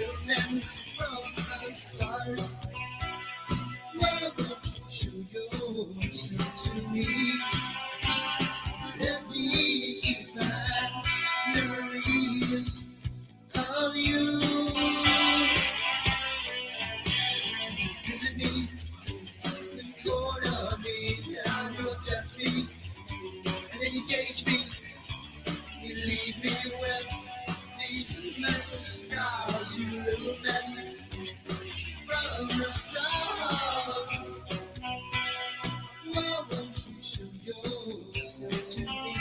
gentleman from the stars. Why won't you show yourself to me? Let me keep my memories of you. Visit me in the corner of me, and you'll touch me, and then you cage me. You leave me with these metal scars, you little man from the stars. Why won't you show yourself to me?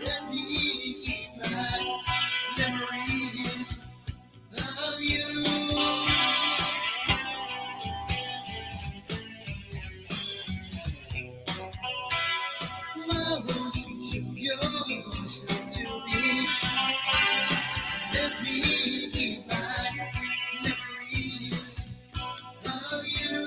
Let me keep my memories of you. Why won't you show yourself to me? Let me keep my memories of you.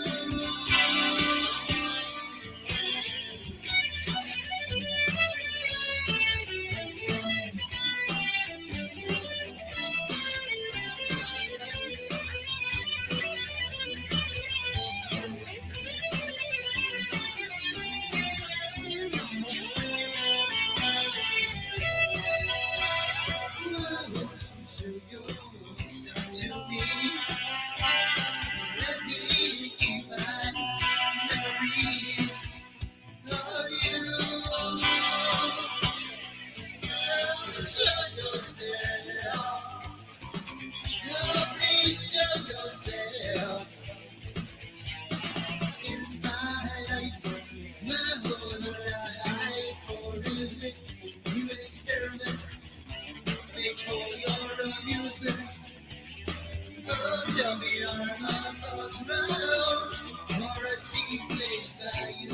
Why won't you show yourself to me? Let me keep my memories of you. Show yourself. Oh, please show yourself. Is my life, my whole life, or is it you an experiment made for your amusement? Oh, tell me, are my thoughts my own, or a sea placed by you?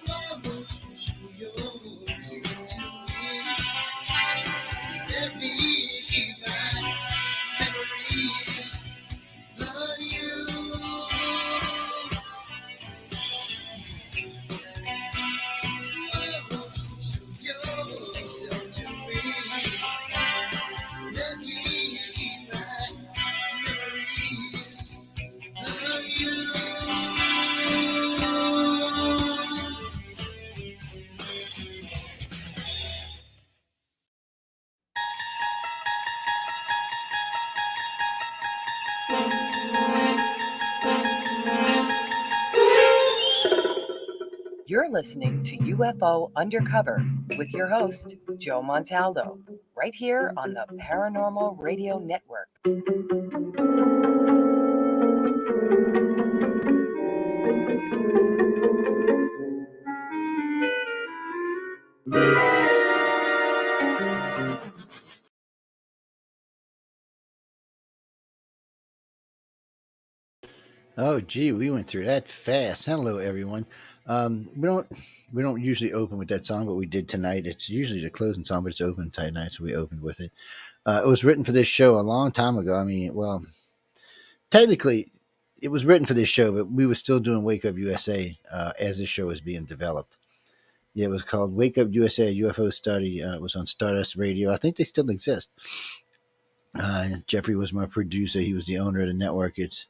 Why won't you show yourself to me? Let me keep my memories of you. Why won't you show yourself to me? Let me keep my memories of you. You're listening to UFO Undercover with your host, Joe Montaldo, right here on the Paranormal Radio Network. Oh, gee, we went through that fast. Hello, everyone. We don't usually open with that song, but we did tonight. It's usually the closing song, but it's open tonight, so we opened with it. It was written for this show a long time ago. I mean, well, technically, it was written for this show, but we were still doing Wake Up USA as this show was being developed. Yeah, it was called Wake Up USA, a UFO study. It was on Stardust Radio. I think they still exist. Jeffrey was my producer. He was the owner of the network. It's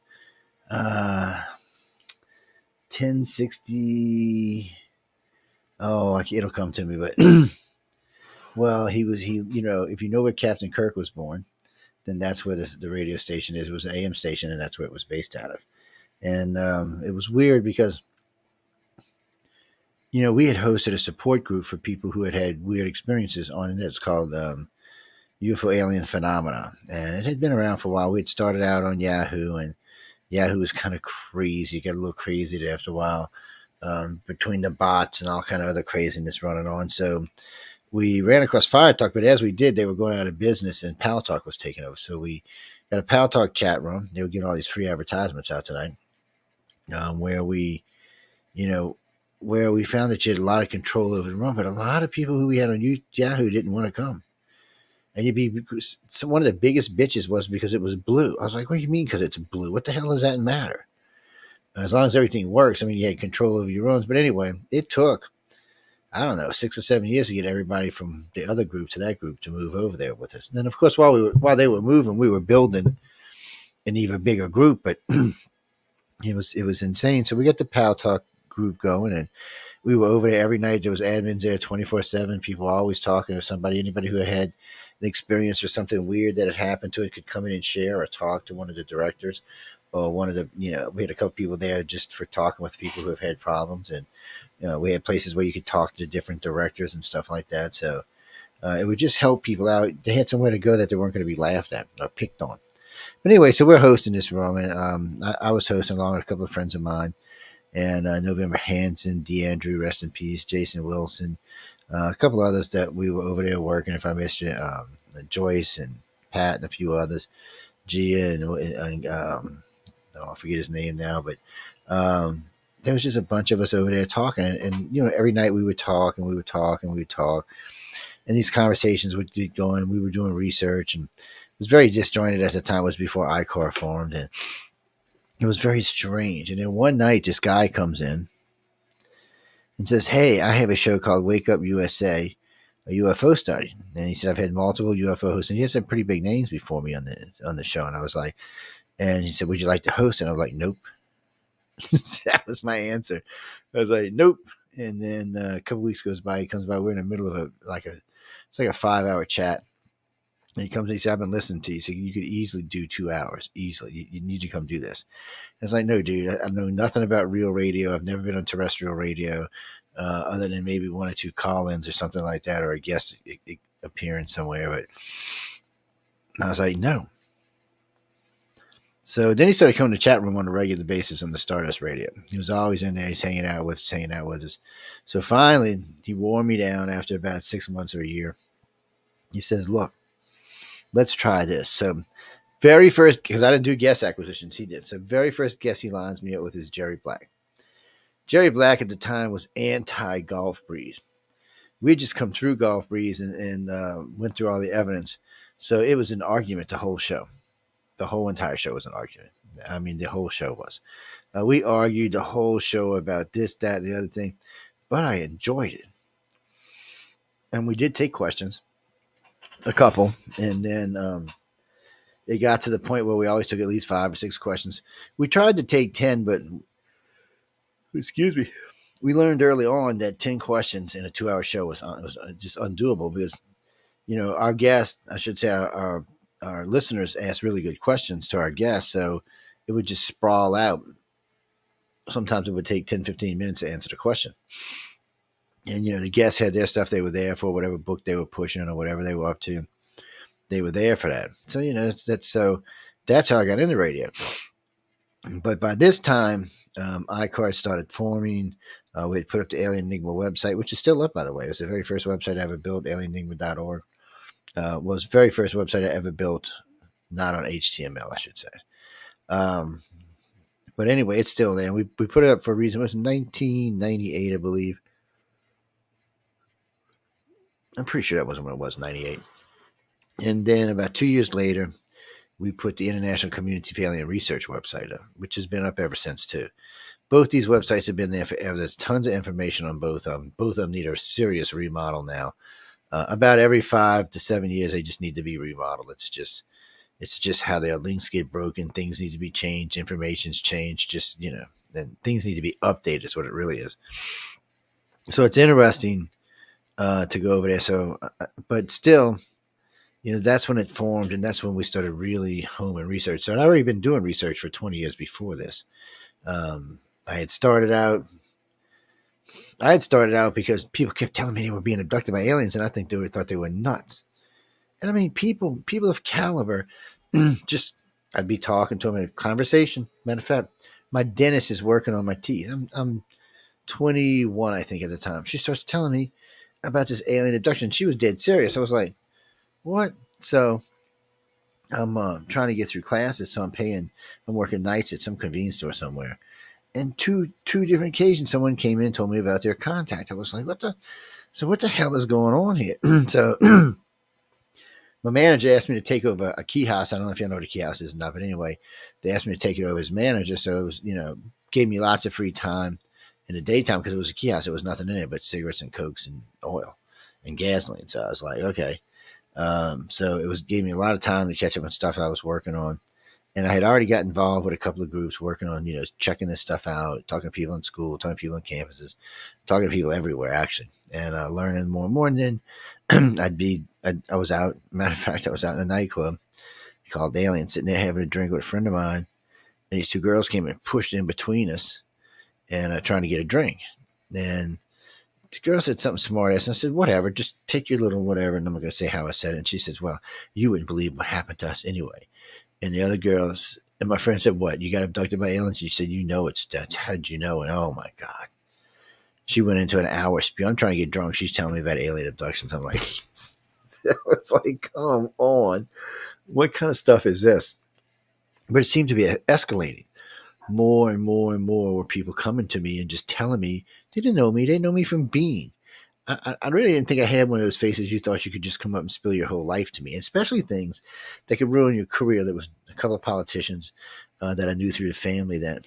1060. Oh, it'll come to me, but well, he, if you know where Captain Kirk was born, then that's where the radio station is. It was an AM station, and that's where it was based out of. And it was weird because, we had hosted a support group for people who had weird experiences on it. It's called UFO Alien Phenomena, and it had been around for a while. We had started out on Yahoo, and Yahoo was kind of crazy. It got a little crazy there after a while, between the bots and all kind of other craziness running on. So we ran across Fire Talk, but as we did, they were going out of business, and Pal Talk was taking over. So we got a Pal Talk chat room. They were giving all these free advertisements out tonight, where we found that you had a lot of control over the room, but a lot of people who we had on Yahoo didn't want to come. And one of the biggest bitches was because it was blue. I was like, what do you mean because it's blue? What the hell does that matter? As long as everything works, I mean, you had control over your rooms. But anyway, it took I don't know, 6 or 7 years to get everybody from the other group to that group to move over there with us. And then, of course, while they were moving, we were building an even bigger group. But it was insane. So we got the Pal Talk group going, and we were over there every night. There was admins there 24/7. People were always talking to somebody. Anybody who had an experience or something weird that had happened to it could come in and share or talk to one of the directors or one of the, we had a couple people there just for talking with people who have had problems. And we had places where you could talk to different directors and stuff like that. So it would just help people out. They had somewhere to go that they weren't going to be laughed at or picked on. But anyway, so we're hosting this room, and I was hosting along with a couple of friends of mine, and November Hanson, DeAndrew, rest in peace, Jason Wilson, a couple of others that we were over there working. If I missed you, Joyce and Pat and a few others, Gia and I forget his name now, but there was just a bunch of us over there talking, and every night we would talk and we would talk and we would talk, and these conversations would be going. We were doing research, and it was very disjointed at the time. It was before ICOR formed, and it was very strange. And then one night, this guy comes in and says, "Hey, I have a show called Wake Up USA, a UFO study." And he said, "I've had multiple UFO hosts, and he had some pretty big names before me on the show." And I was like, and he said, "Would you like to host?" And I was like, "Nope." That was my answer. I was like, "Nope." And then a couple weeks goes by. He comes by. We're in the middle of it's like a 5-hour chat. And he comes and he said, "I've been listening to you. So you could easily do 2 hours. Easily. You need to come do this." And it's like, "No, dude, I know nothing about real radio. I've never been on terrestrial radio, other than maybe one or two call-ins or something like that, or a guest appearance somewhere." But I was like, "No." So then he started coming to the chat room on a regular basis on the Stardust Radio. He was always in there. He's hanging out with us. So finally, he wore me down after about 6 months or a year. He says, "Look, let's try this." So very first, because I didn't do guest acquisitions, he did. So very first guest he lines me up with is Jerry Black. Jerry Black at the time was anti-Golf Breeze. We had just come through Golf Breeze and went through all the evidence. So it was an argument the whole show. The whole entire show was an argument. I mean, the whole show was. We argued the whole show about this, that, and the other thing, but I enjoyed it. And we did take questions, a couple, and then it got to the point where we always took at least 5 or 6 questions. We tried to take 10, but excuse me, we learned early on that 10 questions in a 2-hour show was just undoable because, our guests, I should say, our listeners asked really good questions to our guests, so it would just sprawl out. Sometimes it would take 10, 15 minutes to answer the question. And, the guests had their stuff they were there for, whatever book they were pushing or whatever they were up to. They were there for that. So, that's how I got into radio. But by this time, iCard started forming. We had put up the Alien Enigma website, which is still up, by the way. It was the very first website I ever built, alienenigma.org. Was the very first website I ever built, not on HTML, I should say. But anyway, it's still there. We put it up for a reason. It was 1998, I believe. I'm pretty sure that wasn't when it was, 98. And then about 2 years later, we put the International Community for Alien Research website up, which has been up ever since, too. Both these websites have been there forever. There's tons of information on both of them. Both of them need a serious remodel now. About every 5 to 7 years, they just need to be remodeled. It's just how their links get broken. Things need to be changed. Information's changed. Then things need to be updated is what it really is. So it's interesting to go over there. So, but still, that's when it formed, and that's when we started really homing research. So I'd already been doing research for 20 years before this. I had started out because people kept telling me they were being abducted by aliens, and I think they thought they were nuts. And I mean, people of caliber, I'd be talking to them in a conversation. Matter of fact, my dentist is working on my teeth. I'm 21, I think, at the time. She starts telling me about this alien abduction. She was dead serious. I was like, "What?" So I'm trying to get through classes, so I'm working nights at some convenience store somewhere. And two different occasions, someone came in and told me about their contact. I was like, what the hell is going on here? So my manager asked me to take over a key house. I don't know if you know what a key house is or not, but anyway, they asked me to take it over as manager. So it was, gave me lots of free time. In the daytime, because it was a kiosk, there was nothing in it but cigarettes and cokes and oil and gasoline. So I was like, okay. So it was gave me a lot of time to catch up on stuff I was working on. And I had already got involved with a couple of groups working on, checking this stuff out, talking to people in school, talking to people on campuses, talking to people everywhere, actually, and learning more and more. And then I was out, matter of fact, I was out in a nightclub called Alien, sitting there having a drink with a friend of mine. And these two girls came and pushed in between us and trying to get a drink. And the girl said something smart ass. And I said, whatever, just take your little whatever. And I'm not going to say how I said it. And she says, well, you wouldn't believe what happened to us anyway. And the other girls, and my friend said, what, you got abducted by aliens? She said, it's that. How did you know? And oh my God. She went into an hour spiel. I'm trying to get drunk. She's telling me about alien abductions. I'm like, I was like, come on. What kind of stuff is this? But it seemed to be escalating. More and more and more were people coming to me and just telling me they didn't know me. They know me from Bean. I really didn't think I had one of those faces you thought you could just come up and spill your whole life to me, especially things that could ruin your career. There was a couple of politicians that I knew through the family that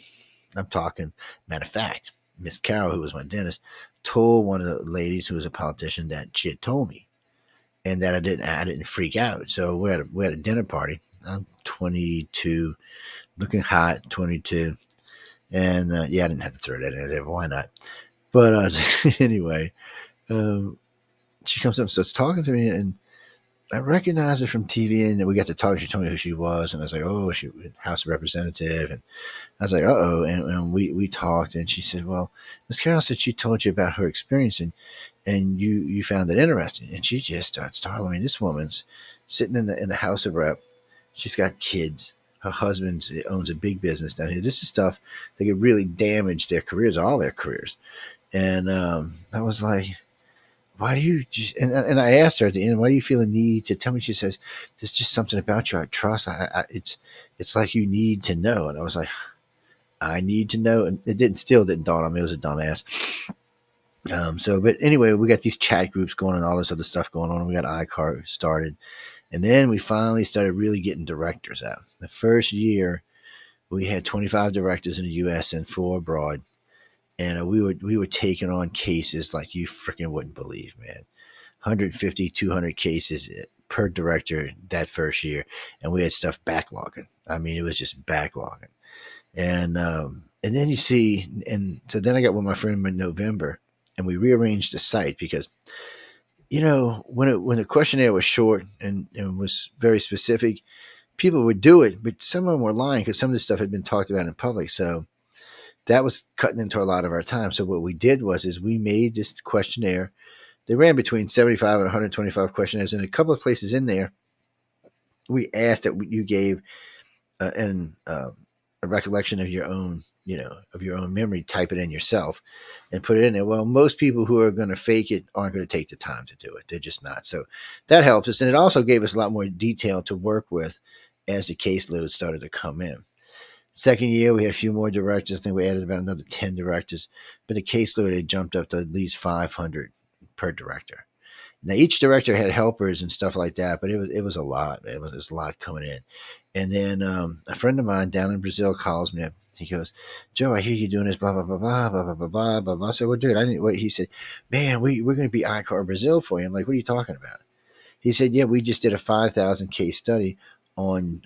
I'm talking. Matter of fact, Miss Carol, who was my dentist, told one of the ladies who was a politician that she had told me, and that I didn't freak out. So we had a dinner party. I'm 22, looking hot, 22, and I didn't have to throw that in there. Why not? But anyway. She comes up and starts talking to me, and I recognize her from TV, and we got to talk. She told me who she was, and I was like, oh, she was House Representative, and I was like, uh-oh, and we talked, and she said, well, Miss Carol said she told you about her experience, and you found it interesting, and she just starts telling me this woman's sitting in the House of Rep. She's got kids. Her husband owns a big business down here. This is stuff that could really damage their careers, all their careers, and I was like, why do you just, and I asked her at the end, why do you feel a need to tell me? She says, there's just something about you I trust. It's like you need to know. And I was like, I need to know. And it still didn't dawn on me. It was a dumbass. But anyway, we got these chat groups going on, all this other stuff going on. We got iCar started. And then we finally started really getting directors out. The first year we had 25 directors in the US and 4 abroad. And we were taking on cases like you freaking wouldn't believe, man. 150, 200 cases per director that first year. And we had stuff backlogging. I mean, it was just backlogging. And then you see, and so then I got with my friend in November, and we rearranged the site because, when the questionnaire was short and was very specific, people would do it, but some of them were lying because some of this stuff had been talked about in public. So that was cutting into a lot of our time. So what we did is we made this questionnaire. They ran between 75 and 125 questionnaires. And a couple of places in there, we asked that you gave a recollection of your own, of your own memory, type it in yourself and put it in there. Well, most people who are going to fake it aren't going to take the time to do it. They're just not. So that helps us. And it also gave us a lot more detail to work with as the caseload started to come in. Second year, we had a few more directors. I think we added about another 10 directors, but the caseload had jumped up to at least 500 per director. Now, each director had helpers and stuff like that, but it was a lot. It was a lot coming in. And then a friend of mine down in Brazil calls me up. He goes, Joe, I hear you doing this, blah, blah, blah, blah, blah, blah, blah, blah, blah, blah. I said, well, dude, I didn't. What? He said, man, we're going to be ICAR Brazil for you. I'm like, what are you talking about? He said, yeah, we just did a 5,000 case study on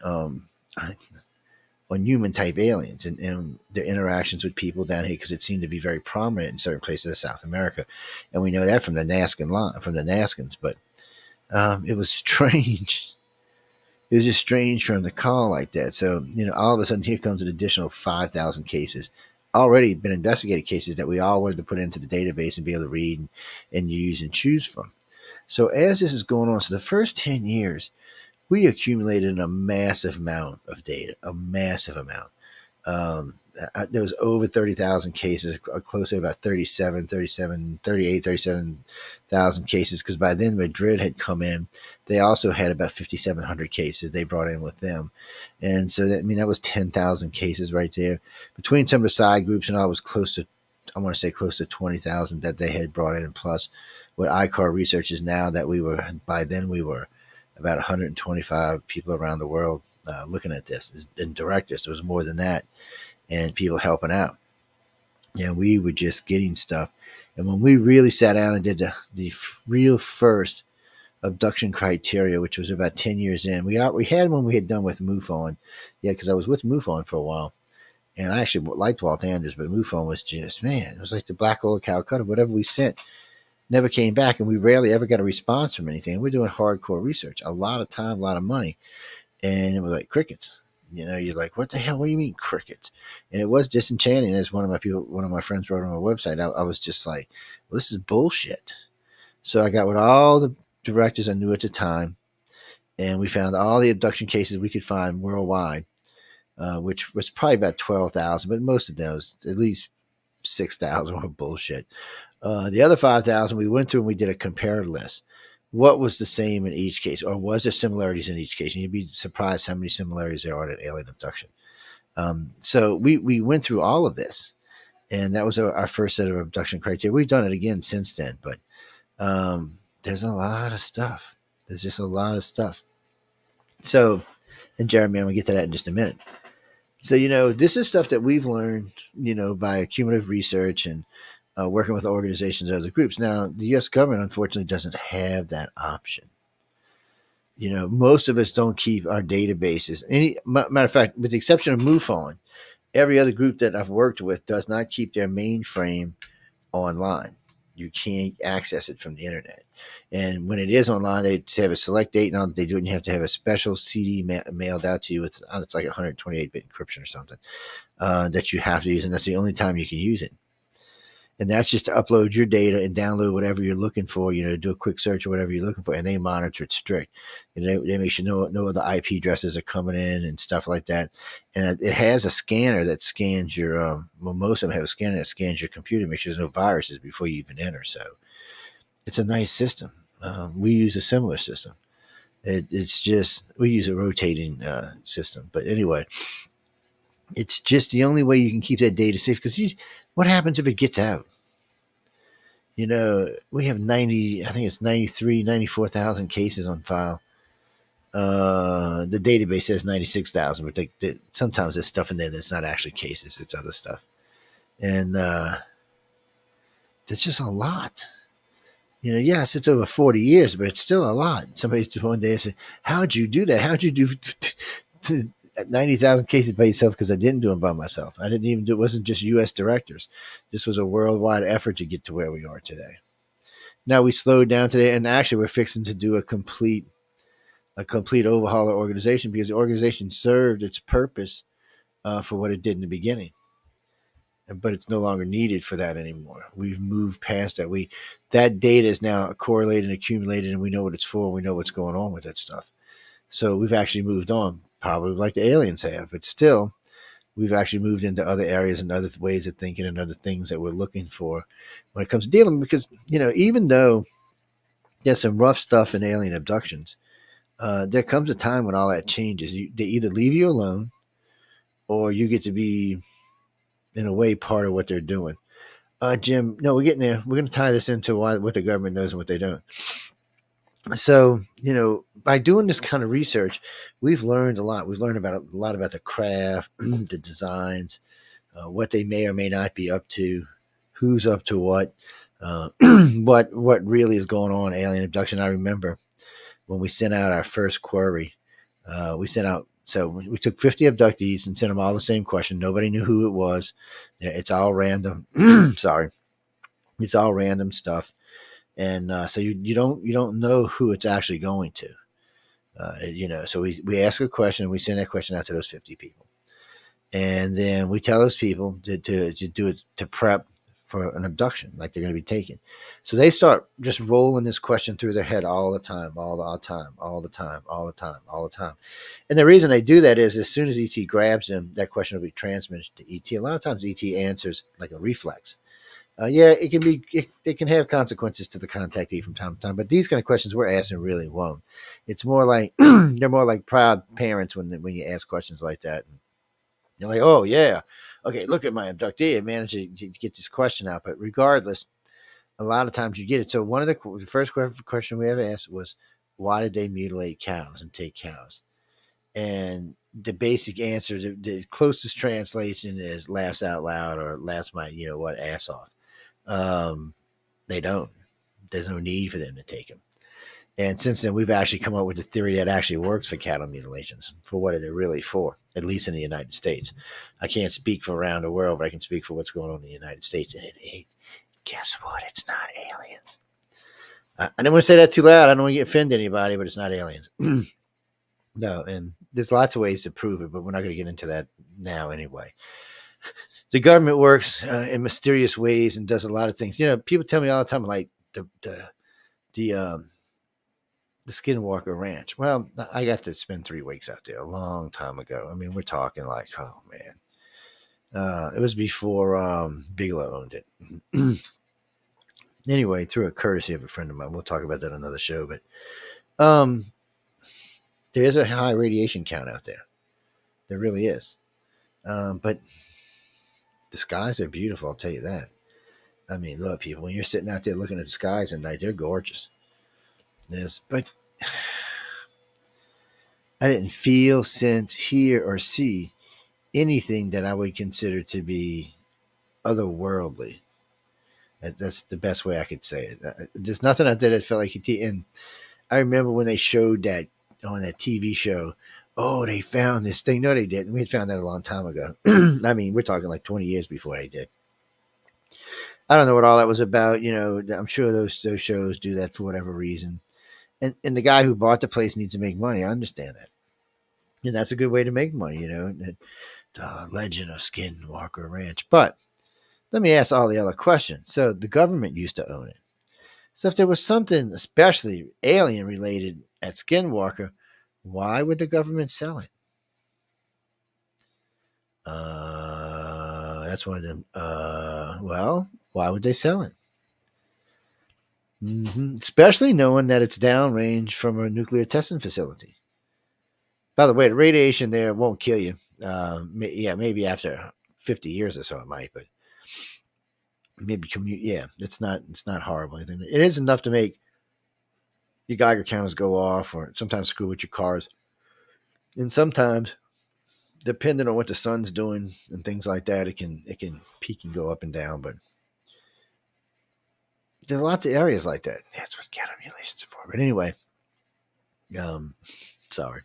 human type aliens and their interactions with people down here, because it seemed to be very prominent in certain places of South America. And we know that from the Naskins, but it was strange. It was just strange for him to call like that. So, all of a sudden here comes an additional 5,000 cases, already been investigated cases that we all wanted to put into the database and be able to read and use and choose from. So as this is going on, so the first 10 years, we accumulated a massive amount of data, a massive amount. There was over 30,000 cases, close to about 37,000 cases, because by then Madrid had come in. They also had about 5,700 cases they brought in with them. And so, that was 10,000 cases right there. Between some of the side groups and all, was close to 20,000 that they had brought in, plus what ICAR research is now, that by then we were about 125 people around the world looking at this, and directors. There was more than that, and people helping out. and we were just getting stuff. And when we really sat down and did the real first abduction criteria, which was about 10 years in, we had one we had done with MUFON. Yeah, because I was with MUFON for a while. And I actually liked Walt Anders, but MUFON was just, man, it was like the black hole of Calcutta. Whatever we sent never came back, and we rarely ever got a response from anything. We're doing hardcore research, a lot of time, a lot of money, and it was like crickets. You're like, what the hell? What do you mean crickets? And it was disenchanting. As one of my friends wrote on my website, I was just like, well, this is bullshit. So I got with all the directors I knew at the time, and we found all the abduction cases we could find worldwide, which was probably about 12,000, but most of those, at least 6,000, were bullshit. The other 5,000, we went through and we did a comparative list. What was the same in each case, or was there similarities in each case? And you'd be surprised how many similarities there are in alien abduction. So we went through all of this, and that was our first set of abduction criteria. We've done it again since then, but there's a lot of stuff. There's just a lot of stuff. So, and Jeremy, I'm going to get to that in just a minute. So, this is stuff that we've learned, by cumulative research and working with organizations and other groups. Now, the U.S. government, unfortunately, doesn't have that option. Most of us don't keep our databases. Matter of fact, with the exception of MUFON, every other group that I've worked with does not keep their mainframe online. You can't access it from the internet. And when it is online, they have a select date. Now they do it, and you have to have a special CD mailed out to you with it's like 128-bit encryption or something that you have to use, and that's the only time you can use it. And that's just to upload your data and download whatever you're looking for, do a quick search or whatever you're looking for, and they monitor it strict. And they make sure no other IP addresses are coming in and stuff like that. And it has a scanner that scans your, most of them have a scanner that scans your computer, make sure there's no viruses before you even enter. So it's a nice system. We use a similar system. It's just, we use a rotating system. But anyway, it's just the only way you can keep that data safe, because what happens if it gets out? We have 90, I think it's 93, 94,000 cases on file. The database says 96,000, but sometimes there's stuff in there that's not actually cases, it's other stuff. And there's just a lot. Yes, it's over 40 years, but it's still a lot. Somebody one day said, how'd you do that? How'd you do 90,000 cases by yourself? Because I didn't do them by myself. I didn't even do it. Wasn't just U.S. directors. This was a worldwide effort to get to where we are today. Now we slowed down today, and actually we're fixing to do a complete overhaul of the organization, because the organization served its purpose for what it did in the beginning. But it's no longer needed for that anymore. We've moved past that. That data is now correlated and accumulated, and we know what it's for. We know what's going on with that stuff. So we've actually moved on, probably like the aliens have, but still, we've actually moved into other areas and other ways of thinking and other things that we're looking for when it comes to dealing. Because, even though there's some rough stuff in alien abductions, there comes a time when all that changes. They either leave you alone, or you get to be, in a way, part of what they're doing. Jim, no, we're getting there. We're going to tie this into what the government knows and what they don't. So, by doing this kind of research, we've learned a lot. We've learned a lot about the craft, the designs, what they may or may not be up to, who's up to what, what really is going on in alien abduction. I remember when we sent out our first query, so we took 50 abductees and sent them all the same question. Nobody knew who it was. It's all random. Sorry. It's all random stuff. And so you don't know who it's actually going to. So we ask a question, and we send that question out to those 50 people. And then we tell those people to do it, to prep for an abduction, like they're going to be taken. So they start just rolling this question through their head all the time. And the reason they do that is, as soon as ET grabs them, that question will be transmitted to ET. A lot of times ET answers like a reflex. It can have consequences to the contactee from time to time, but these kind of questions we're asking really won't. It's more like they're more like proud parents when you ask questions like that. And you're like, oh yeah, okay, look at my abductee. I managed to get this question out. But regardless, a lot of times you get it. So one of the first question we ever asked was, why did they mutilate cows and take cows? And the basic answer, the closest translation is laughs out loud or laughs my, ass off. They don't. There's no need for them to take them. And since then, we've actually come up with a theory that actually works for cattle mutilations, for what they're really for, at least in the United States. I can't speak for around the world, but I can speak for what's going on in the United States. And guess what? It's not aliens. I didn't want to say that too loud. I don't want to offend anybody, but it's not aliens. No, and there's lots of ways to prove it, but we're not going to get into that now anyway. The government works in mysterious ways and does a lot of things. People tell me all the time, like the Skinwalker Ranch. Well, I got to spend 3 weeks out there a long time ago. I mean, we're talking like, oh man, it was before Bigelow owned it. Anyway, through a courtesy of a friend of mine, we'll talk about that on another show. But there's a high radiation count out there. There really is. But the skies are beautiful, I'll tell you that. I mean, look, people, when you're sitting out there looking at the skies at night, they're gorgeous. Yes, but I didn't feel, sense, hear, or see anything that I would consider to be otherworldly. That's the best way I could say it. There's nothing out there that felt like it. And I remember when they showed that on that TV show, oh, they found this thing. No, they didn't. We had found that a long time ago. I mean, we're talking like 20 years before they did. I don't know what all that was about. I'm sure those shows do that for whatever reason. And the guy who bought the place needs to make money. I understand that. And that's a good way to make money, The Legend of Skinwalker Ranch. But let me ask all the other questions. So the government used to own it. So if there was something especially alien related at Skinwalker, why would the government sell it? That's one of them. Well, why would they sell it? Especially knowing that it's downrange from a nuclear testing facility. By the way, the radiation there won't kill you. Maybe after 50 years or so it might, but maybe it's not horrible. It is enough to make your Geiger counters go off, or sometimes screw with your cars. And sometimes, depending on what the sun's doing and things like that, it can peak and go up and down. But there's lots of areas like that. That's what cattle mutilations are for. But anyway, sorry,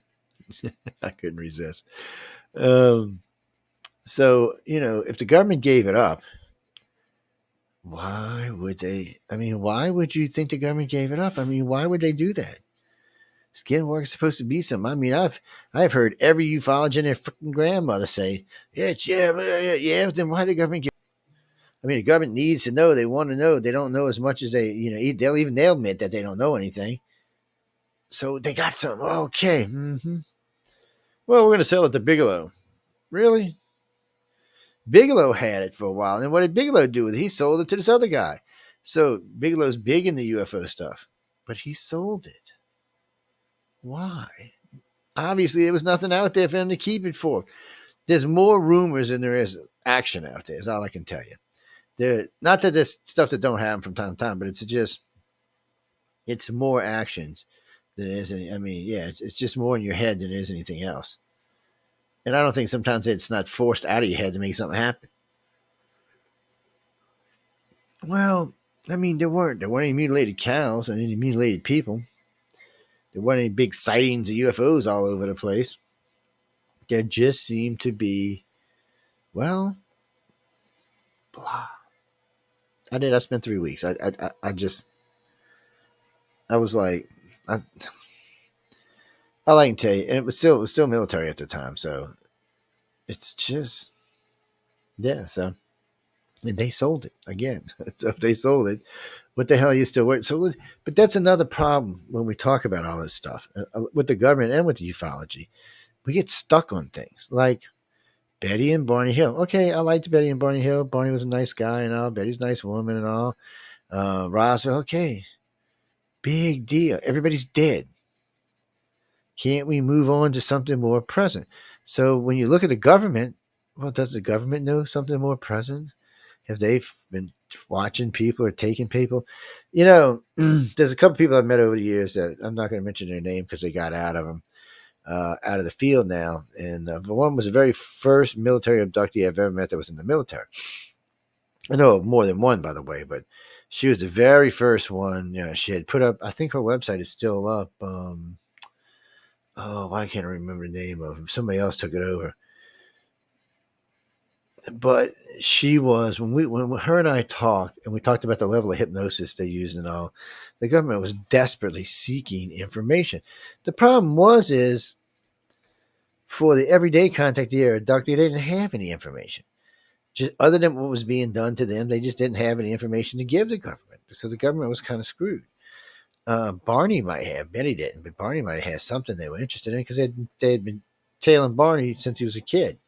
I couldn't resist. So if the government gave it up, why would they? I mean, why would you think the government gave it up? I mean, why would they do that? Skinwalker is supposed to be something. I mean, I've heard every ufologist and their freaking grandmother say, yeah. Then why the government? I mean, the government needs to know. They want to know. They don't know as much as they, they'll admit that they don't know anything. So they got something. Okay. Mm-hmm. Well, we're going to sell it to Bigelow. Really? Bigelow had it for a while. And what did Bigelow do with it? He sold it to this other guy. So Bigelow's big in the UFO stuff, but he sold it. Why? Obviously, there was nothing out there for him to keep it for. There's more rumors than there is action out there, is all I can tell you. Not that there's stuff that don't happen from time to time, but it's more actions than it is any. I mean, yeah, it's just more in your head than it is anything else. And I don't think sometimes it's not forced out of your head to make something happen. Well, I mean, there weren't any mutilated cows and any mutilated people. There weren't any big sightings of UFOs all over the place. There just seemed to be, well, blah. I spent 3 weeks. I was like, all I can tell you, and it was still military at the time, so it's just, yeah. So, and they sold it again. So if they sold it, what the hell are you still working? So, but that's another problem when we talk about all this stuff with the government and with the ufology. We get stuck on things like Betty and Barney Hill. Okay, I liked Betty and Barney Hill. Barney was a nice guy and all. Betty's a nice woman and all. Roswell, okay. Big deal. Everybody's dead. Can't we move on to something more present? So when you look at the government, well, does the government know something more present? Have they been watching people or taking people? There's a couple people I've met over the years that I'm not going to mention their name because they got out of them. out of the field now. And the one was the very first military abductee I've ever met that was in the military. I know of more than one, by the way, but she was the very first one. She had put up, I think her website is still up. I can't remember the name of him. Somebody else took it over. But she was, when her and I talked, and we talked about the level of hypnosis they used and all, the government was desperately seeking information. The problem is for the everyday contactee or abductee, they didn't have any information. Just other than what was being done to them, they just didn't have any information to give the government. So the government was kind of screwed. Barney might have, Betty didn't, but Barney might have had something they were interested in because they had been tailing Barney since he was a kid.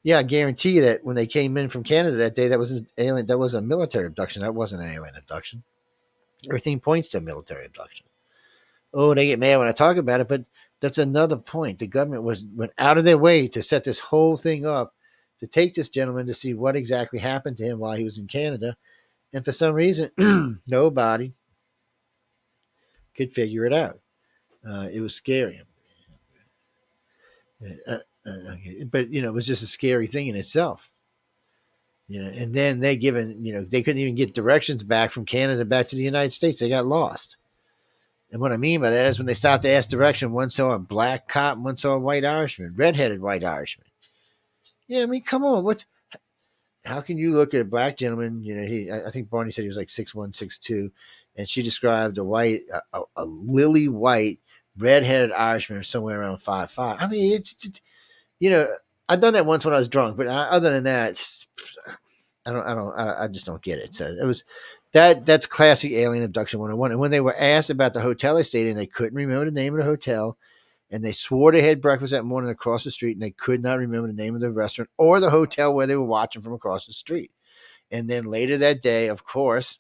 Yeah, I guarantee you that when they came in from Canada that day, that was an alien. That was a military abduction. That wasn't an alien abduction. Everything points to a military abduction. Oh, they get mad when I talk about it, but that's another point. The government went out of their way to set this whole thing up to take this gentleman to see what exactly happened to him while he was in Canada, and for some reason, nobody could figure it out. It was scary. But it was just a scary thing in itself. And then they couldn't even get directions back from Canada back to the United States. They got lost. And what I mean by that is when they stopped to ask direction, one saw a black cop, and one saw a white Irishman, redheaded white Irishman. Yeah, I mean, come on, how can you look at a black gentleman? I think Barney said he was like 6'1", 6'2", and she described a lily white, redheaded Irishman somewhere around 5'5". I mean, it's I've done that once when I was drunk, but other than that, I just don't get it. So it was that's classic alien abduction 101. And when they were asked about the hotel they stayed in, they couldn't remember the name of the hotel, and they swore they had breakfast that morning across the street, and they could not remember the name of the restaurant or the hotel where they were watching from across the street. And then later that day, of course,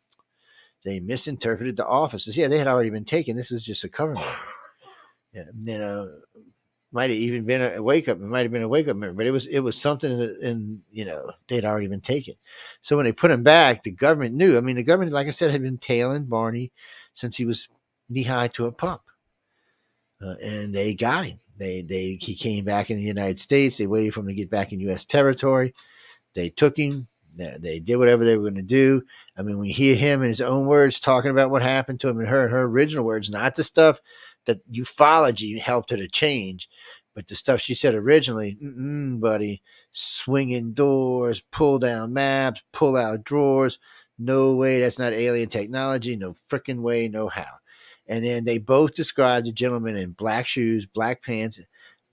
they misinterpreted the offices. Yeah, they had already been taken. This was just a cover measure. Might have even been a wake up. It might have been a wake up memory, but it was something that they'd already been taken. So when they put him back, the government knew. I mean, the government, like I said, had been tailing Barney since he was knee high to a pup, and they got him. He came back in the United States. They waited for him to get back in U.S. territory. They took him. They did whatever they were going to do. I mean, when you hear him in his own words talking about what happened to him and her original words, not the stuff that ufology helped her to change, but the stuff she said originally, buddy, swinging doors, pull down maps, pull out drawers. No way, that's not alien technology. No freaking way, no how. And then they both described the gentleman in black shoes, black pants,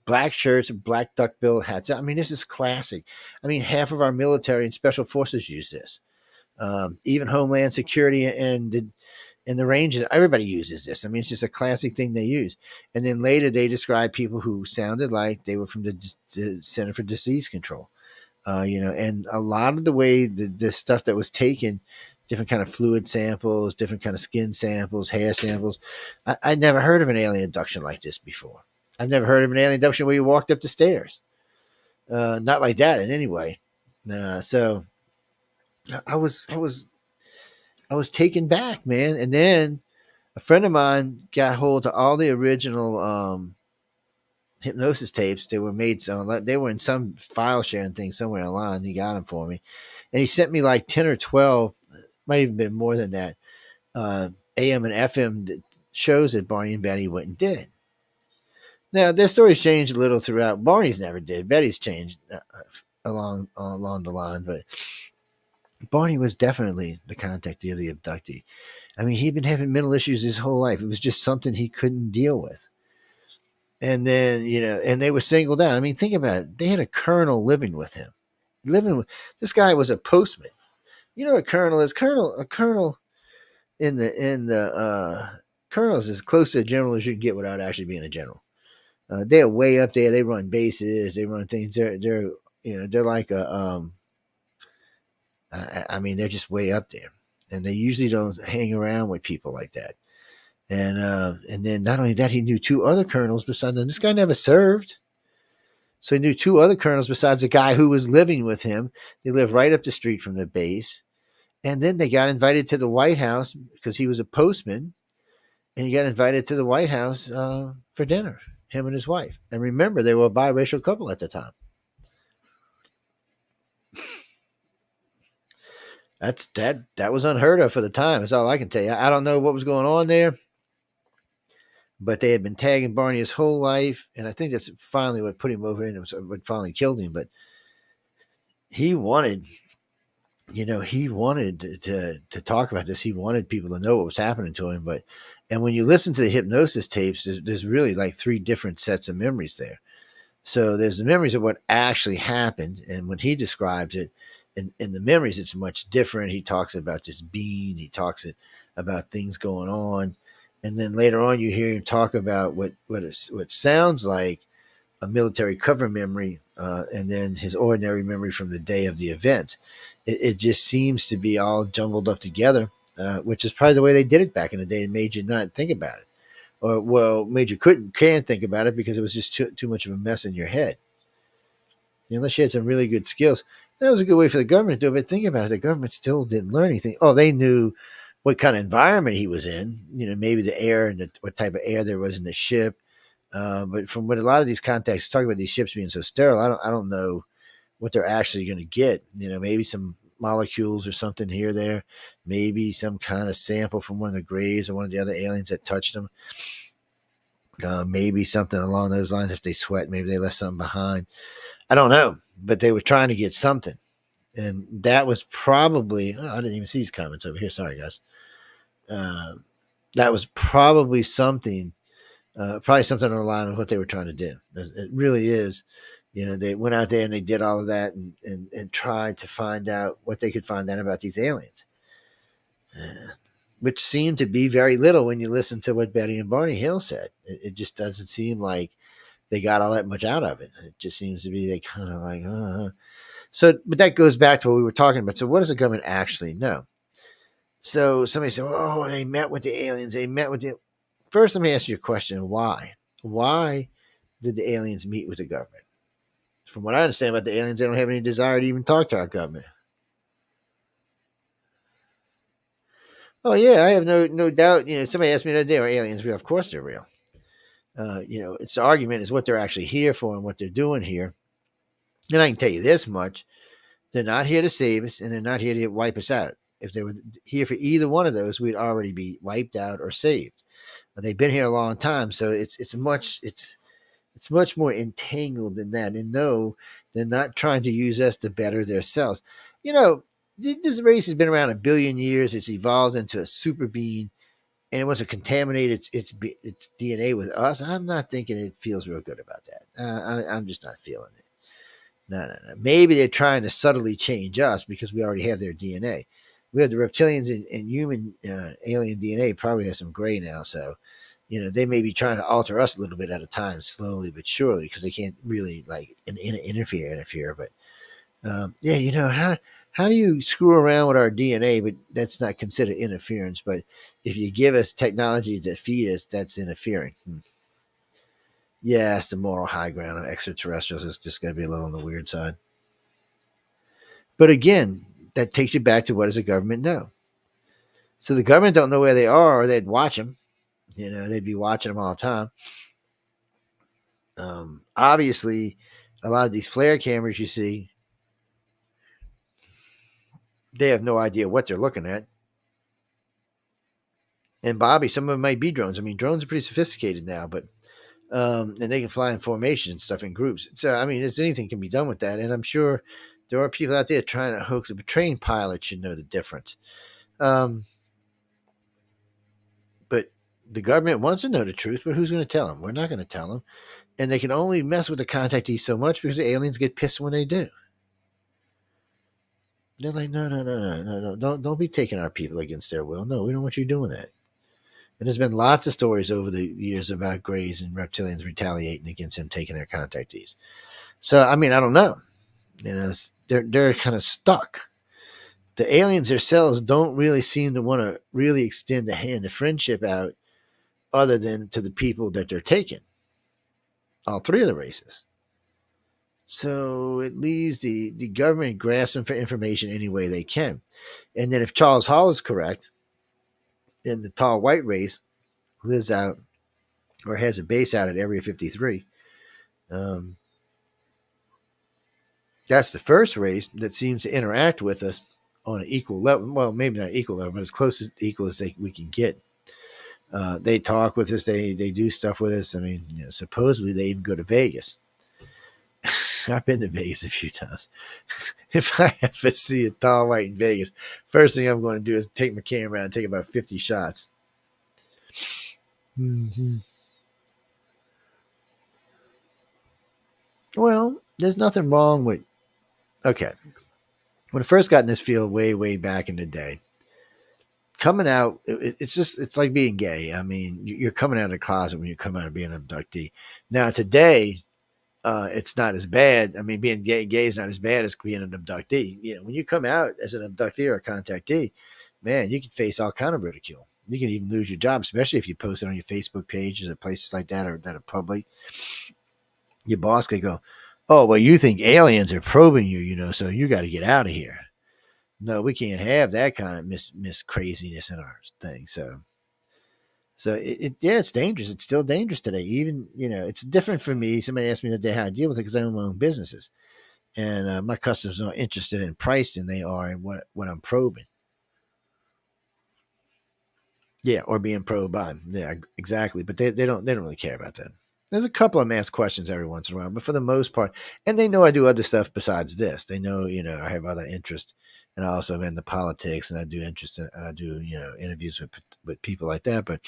black shirts, and black duckbill hats. I mean, this is classic. I mean, half of our military and special forces use this. Even Homeland Security and the ranges, everybody uses this. I mean, it's just a classic thing they use. And then later they describe people who sounded like they were from the Center for Disease Control. And a lot of the way the stuff that was taken, different kind of fluid samples, different kind of skin samples, hair samples. I'd never heard of an alien abduction like this before. I've never heard of an alien abduction where you walked up the stairs. Not like that in any way. So I was taken back, man. And then a friend of mine got hold of all the original hypnosis tapes. They were made they were in some file sharing thing somewhere online. He got them for me, and he sent me like 10 or 12, might even been more than that, AM and FM shows that Barney and Betty went and did. Now their stories changed a little throughout. Barney's never did. Betty's changed along the line, but Barney was definitely the contactee of the abductee. I mean, he'd been having mental issues his whole life. It was just something he couldn't deal with. And then, and they were singled out. I mean, think about it. They had a colonel living with him. This guy was a postman. You know what a colonel is? A colonel in the colonel is as close to a general as you can get without actually being a general. They're way up there. They run bases. They run things. They're like I mean, they're just way up there, and they usually don't hang around with people like that. And then not only that, he knew two other colonels besides them. This guy never served. So he knew two other colonels besides the guy who was living with him. They lived right up the street from the base. And then they got invited to the White House because he was a postman. And he got invited to the White House for dinner. him and his wife. And remember, they were a biracial couple at the time. That was unheard of for the time. That's all I can tell you. I don't know what was going on there, but they had been tagging Barney his whole life, and I think that's finally what put him over and what finally killed him. But he wanted, he wanted to talk about this. He wanted people to know what was happening to him. And when you listen to the hypnosis tapes, there's really like three different sets of memories there. So there's the memories of what actually happened, and when he describes it, in the memories, it's much different. He talks about this being. He talks about things going on, and then later on, you hear him talk about what sounds like a military cover memory, and then his ordinary memory from the day of the event. It just seems to be all jumbled up together, which is probably the way they did it back in the day. It made you not think about it, or well, made you can't think about it because it was just too much of a mess in your head. Unless you had some really good skills. That was a good way for the government to do it. But think about it, the government still didn't learn anything. Oh, they knew what kind of environment he was in. Maybe the air and what type of air there was in the ship. But from what a lot of these contacts talk about these ships being so sterile, I don't know what they're actually going to get. Maybe some molecules or something here or there. Maybe some kind of sample from one of the graves or one of the other aliens that touched them. Maybe something along those lines. If they sweat, maybe they left something behind. I don't know, but they were trying to get something. And that was probably, I didn't even see these comments over here. Sorry, guys. That was probably something on the line of what they were trying to do. It really is. They went out there and they did all of that and tried to find out what they could find out about these aliens, which seemed to be very little when you listen to what Betty and Barney Hill said. It just doesn't seem like they got all that much out of it. It just seems to be they kind of like, So, but that goes back to what we were talking about. So what does the government actually know? So somebody said, oh, they met with the aliens. First, let me ask you a question. Why? Why did the aliens meet with the government? From what I understand about the aliens, they don't have any desire to even talk to our government. Oh yeah, I have no doubt. Somebody asked me the other day, are aliens real? Of course they're real. It's the argument is what they're actually here for and what they're doing here. And I can tell you this much. They're not here to save us, and they're not here to wipe us out. If they were here for either one of those, we'd already be wiped out or saved. They've been here a long time, so it's much more entangled than that. And no, they're not trying to use us to better themselves. This race has been around 1 billion years. It's evolved into a super being, and it wants to contaminate its DNA with us. I'm not thinking it feels real good about that. I'm just not feeling it. No. Maybe they're trying to subtly change us because we already have their DNA. We have the reptilians and human alien DNA probably have some gray now. So, they may be trying to alter us a little bit at a time, slowly but surely, because they can't really like interfere. But how do you screw around with our DNA? But that's not considered interference. But if you give us technology to feed us, that's interfering. Yeah, it's the moral high ground of extraterrestrials. It's just going to be a little on the weird side. But again, that takes you back to what does the government know? So the government don't know where they are, or they'd watch them. They'd be watching them all the time. Obviously, a lot of these flare cameras you see, they have no idea what they're looking at. And Bobby, some of them might be drones. I mean, drones are pretty sophisticated now, but and they can fly in formation and stuff in groups. So, I mean, anything can be done with that. And I'm sure there are people out there trying to hoax it, but trained pilots should know the difference. But the government wants to know the truth, but who's going to tell them? We're not going to tell them. And they can only mess with the contactees so much because the aliens get pissed when they do. They're like, no. Don't be taking our people against their will. No, we don't want you doing that. And there's been lots of stories over the years about Greys and reptilians retaliating against him taking their contactees. So, I mean, I don't know. They're kind of stuck. The aliens themselves don't really seem to want to really extend the hand of friendship out other than to the people that they're taking. All three of the races. So it leaves the government grasping for information any way they can. And then if Charles Hall is correct, then the tall white race lives out or has a base out at Area 53. Um, that's the first race that seems to interact with us on an equal level. Well, maybe not equal level, but as close as equal as we can get. They talk with us. They do stuff with us. I mean, supposedly they even go to Vegas. I've been to Vegas a few times. If I ever see a tall white in Vegas, first thing I'm going to do is take my camera out and take about 50 shots. Mm-hmm. Well, there's nothing wrong with. Okay, when I first got in this field way back in the day, coming out, it's like being gay. I mean, you're coming out of the closet when you come out of being an abductee. Now today, it's not as bad. I mean, being gay is not as bad as being an abductee. When you come out as an abductee or a contactee, man, you can face all kind of ridicule. You can even lose your job, especially if you post it on your Facebook pages or places like that or that are public. Your boss could go, "Oh, well, you think aliens are probing you, so you got to get out of here." No, we can't have that kind of miss craziness in our thing. So yeah, it's dangerous. It's still dangerous today. Even it's different for me. Somebody asked me the other day how I deal with it because I own my own businesses, and my customers are interested in price than they are in what I'm probing. Yeah, or being probed by. Yeah, exactly. But they don't really care about that. There's a couple of them ask questions every once in a while, but for the most part, and they know I do other stuff besides this. They know I have other interests, and I also am into politics, and I do interest in, and I do interviews with people like that. But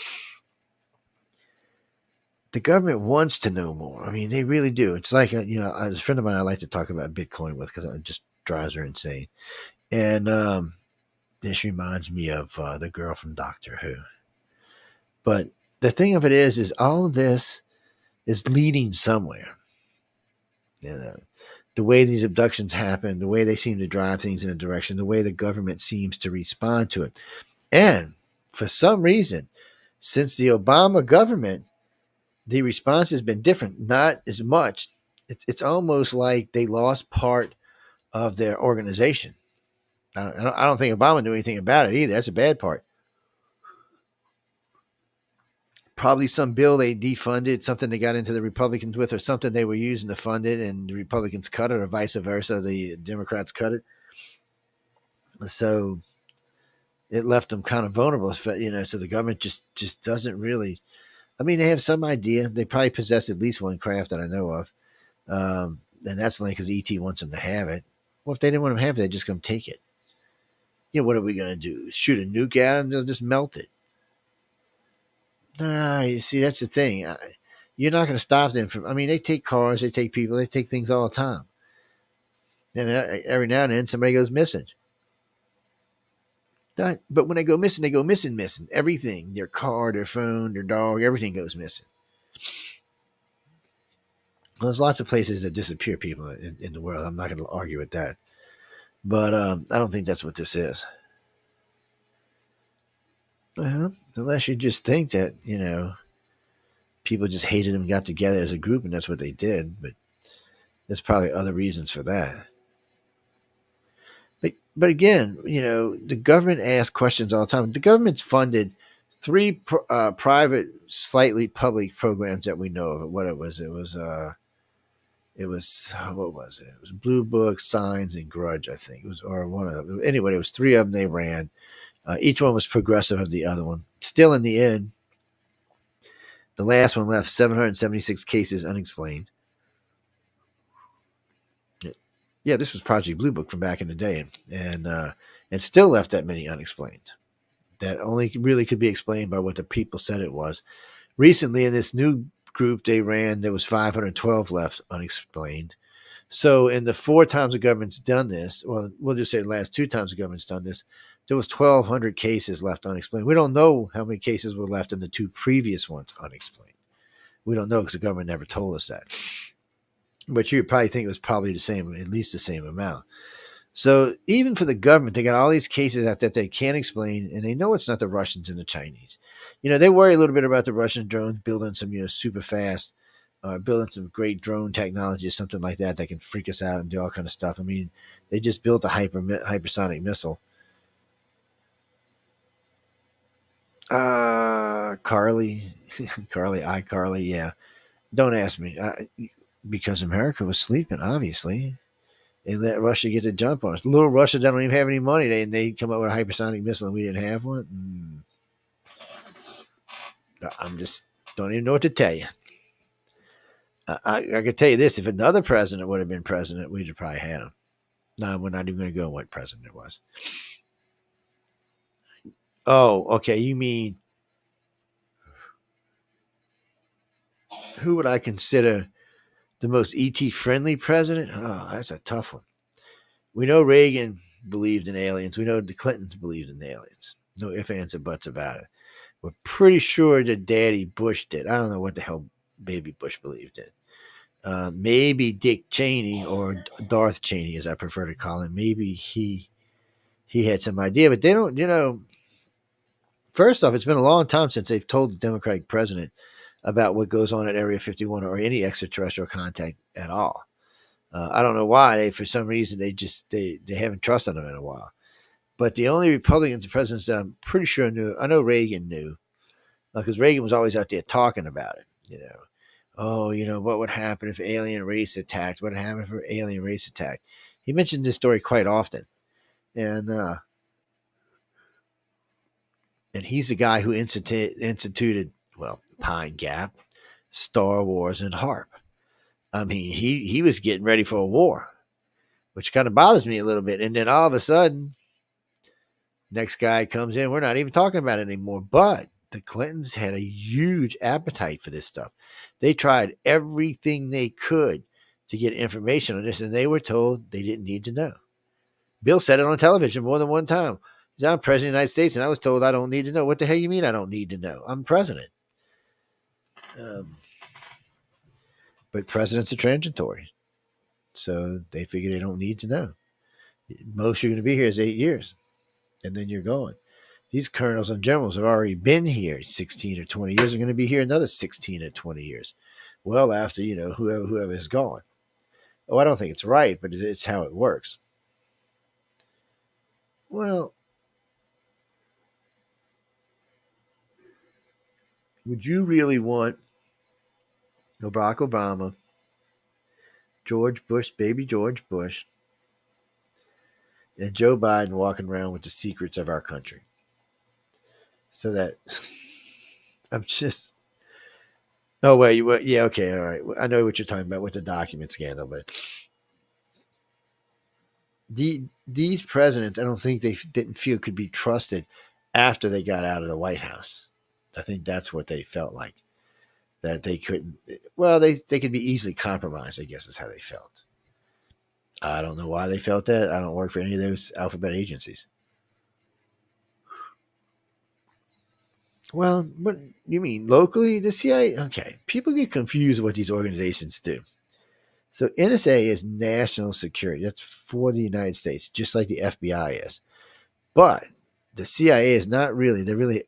the government wants to know more. I mean, they really do. It's like as a friend of mine, I like to talk about Bitcoin with because it just drives her insane. And this reminds me of the girl from Doctor Who. But the thing of it is all of this is leading somewhere. The way these abductions happen, the way they seem to drive things in a direction, the way the government seems to respond to it. And for some reason, since the Obama government, the response has been different, not as much. It's almost like they lost part of their organization. I don't think Obama knew anything about it either. That's a bad part. Probably some bill they defunded, something they got into the Republicans with, or something they were using to fund it, and the Republicans cut it, or vice versa. The Democrats cut it. So it left them kind of vulnerable. So the government just doesn't really. I mean, they have some idea. They probably possess at least one craft that I know of, and that's only because ET wants them to have it. Well, if they didn't want them to have it, they'd just come take it. What are we going to do? Shoot a nuke at them? They'll just melt it. Nah, you see, that's the thing. You're not going to stop them from. I mean, they take cars, they take people, they take things all the time. And every now and then, somebody goes missing. But when they go missing, missing. Everything, their car, their phone, their dog, everything goes missing. Well, there's lots of places that disappear people in the world. I'm not going to argue with that. But I don't think that's what this is. Well, unless you just think that, people just hated them, got together as a group, and that's what they did. But there's probably other reasons for that. But again, the government asks questions all the time. The government's funded three private, slightly public programs that we know of. What it was what was it? It was Blue Book, Signs, and Grudge, I think. It was, or one of them. Anyway, it was three of them they ran. Each one was progressive of the other one. Still, in the end, the last one left 776 cases unexplained. Yeah, this was Project Blue Book from back in the day, and still left that many unexplained. That only really could be explained by what the people said it was. Recently, in this new group they ran, there was 512 left unexplained. So in the 4 times the government's done this, well, we'll just say the last 2 times the government's done this, there was 1,200 cases left unexplained. We don't know how many cases were left in the 2 previous ones unexplained. We don't know because the government never told us that. But you would probably think it was probably the same, at least the same amount. So even for the government, they got all these cases out that they can't explain, and they know it's not the Russians and the Chinese. They worry a little bit about the Russian drones building some, super fast, building some great drone technology or something like that that can freak us out and do all kind of stuff. I mean, they just built a hypersonic missile. Carly. Carly, iCarly, yeah. Don't ask me. Because America was sleeping, obviously. They let Russia get the jump on us. Little Russia don't even have any money. They come up with a hypersonic missile and we didn't have one. I'm just don't even know what to tell you. I could tell you this: if another president would have been president, we'd have probably had him. No, we're not even going to go what president it was. Oh, okay. You mean who would I consider the most ET friendly president? Oh, that's a tough one. We know Reagan believed in aliens. We know the Clintons believed in aliens. No ifs, ands, or buts about it. We're pretty sure that Daddy Bush did. I don't know what the hell Baby Bush believed in. Maybe Dick Cheney or Darth Cheney, as I prefer to call him. Maybe he had some idea, but they don't. First off, it's been a long time since they've told the Democratic president about what goes on at Area 51 or any extraterrestrial contact at all. I don't know why. For some reason, they haven't trusted them in a while. But the only Republicans and presidents that I'm pretty sure knew, I know Reagan knew, because Reagan was always out there talking about it. Oh, what would happen if alien race attacked? What would happen if alien race attacked? He mentioned this story quite often, and he's the guy who instituted Pine Gap, Star Wars, and HARP. I mean, he was getting ready for a war, which kind of bothers me a little bit. And then all of a sudden, next guy comes in. We're not even talking about it anymore. But the Clintons had a huge appetite for this stuff. They tried everything they could to get information on this, and they were told they didn't need to know. Bill said it on television more than one time. He's I'm president of the United States, and I was told I don't need to know. What the hell you mean I don't need to know? I'm president. But presidents are transitory. So they figure they don't need to know. Most you're going to be here is 8 years, and then you're gone. These colonels and generals have already been here 16 or 20 years. They're going to be here another 16 or 20 years. Well, after, whoever is gone. Oh, I don't think it's right, but it's how it works. Well, would you really want Barack Obama, George Bush, baby George Bush, and Joe Biden walking around with the secrets of our country? So that I'm just. Oh, wait, yeah, okay, all right. I know what you're talking about with the document scandal, but these presidents, I don't think they didn't feel could be trusted after they got out of the White House. I think that's what they felt like, that they couldn't. Well, they could be easily compromised, I guess is how they felt. I don't know why they felt that. I don't work for any of those alphabet agencies. Well, what you mean locally? The CIA? Okay, people get confused what these organizations do. So NSA is national security. That's for the United States, just like the FBI is. But the CIA is not really. They're really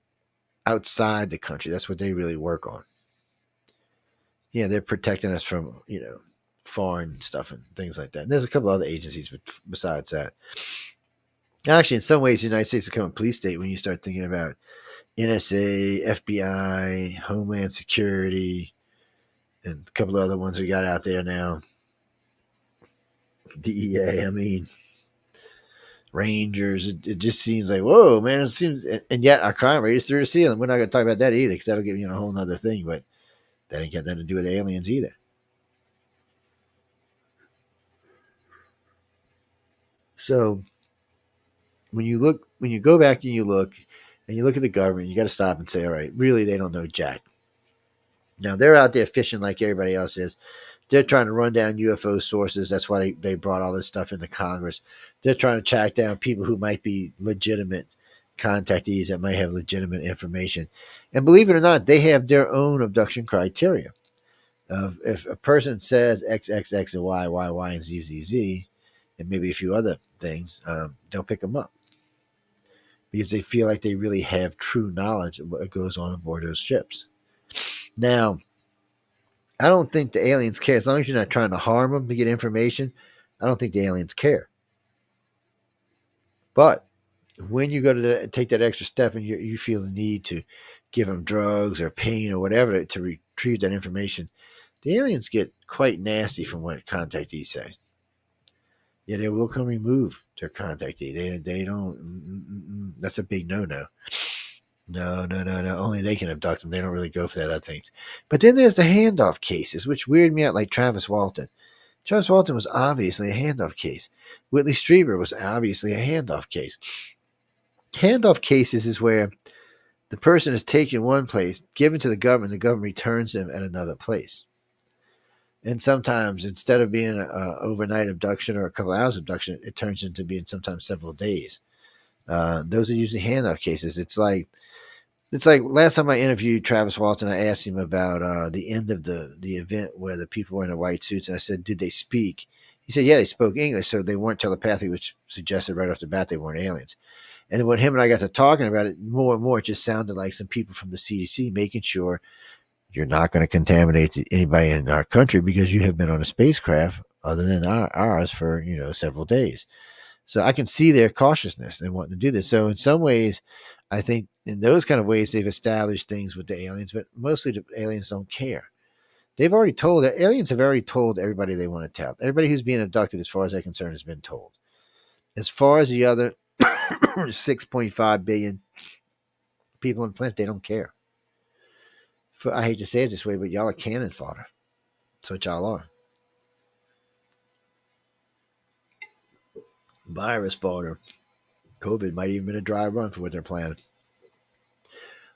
outside the country. That's what they really work on. Yeah, they're protecting us from foreign stuff and things like that. And there's a couple other agencies besides that. Actually, in some ways, the United States has become a police state when you start thinking about NSA, FBI, Homeland Security, and a couple of other ones we got out there now. DEA, I mean, Rangers. It just seems like, whoa, man. It seems, and yet our crime rate is through the ceiling. We're not going to talk about that either because that'll give you a whole nother thing. But that ain't got nothing to do with aliens either. So when you go back and you look at the government, you got to stop and say, all right, really, they don't know jack. Now they're out there fishing like everybody else is. They're trying to run down UFO sources. That's why they brought all this stuff into Congress. They're trying to track down people who might be legitimate contactees that might have legitimate information. And believe it or not, they have their own abduction criteria. If a person says X, X, X, and Y, Y, Y, and Z, Z, Z, and maybe a few other things, they'll pick them up because they feel like they really have true knowledge of what goes on aboard those ships. Now, I don't think the aliens care. As long as you're not trying to harm them to get information, I don't think the aliens care. But when you go to take that extra step and you feel the need to give them drugs or pain or whatever to retrieve that information. The aliens get quite nasty from what contactees say. Yeah, they will come remove their contactee. They don't. That's a big no. No, no, no, no. Only they can abduct them. They don't really go for that other things. But then there's the handoff cases, which weird me out, like Travis Walton. Travis Walton was obviously a handoff case. Whitley Strieber was obviously a handoff case. Handoff cases is where the person is taken one place, given to the government returns them at another place. And sometimes, instead of being an overnight abduction or a couple hours abduction, it turns into being sometimes several days. Those are usually handoff cases. It's like last time I interviewed Travis Walton, I asked him about the end of the event where the people were in the white suits, and I said, "Did they speak?" He said, "Yeah, they spoke English, so they weren't telepathic," which suggested right off the bat they weren't aliens. And when him and I got to talking about it, more and more, it just sounded like some people from the CDC making sure you're not going to contaminate anybody in our country because you have been on a spacecraft other than ours for several days. So I can see their cautiousness and wanting to do this. So in some ways, I think in those kind of ways they've established things with the aliens, but mostly the aliens don't care. Aliens have already told everybody they want to tell. Everybody who's being abducted, as far as they're concerned, has been told. As far as the other 6.5 billion people on the planet, they don't care. I hate to say it this way, but y'all are cannon fodder. That's what y'all are. Virus fodder. COVID might even been a dry run for what they're planning.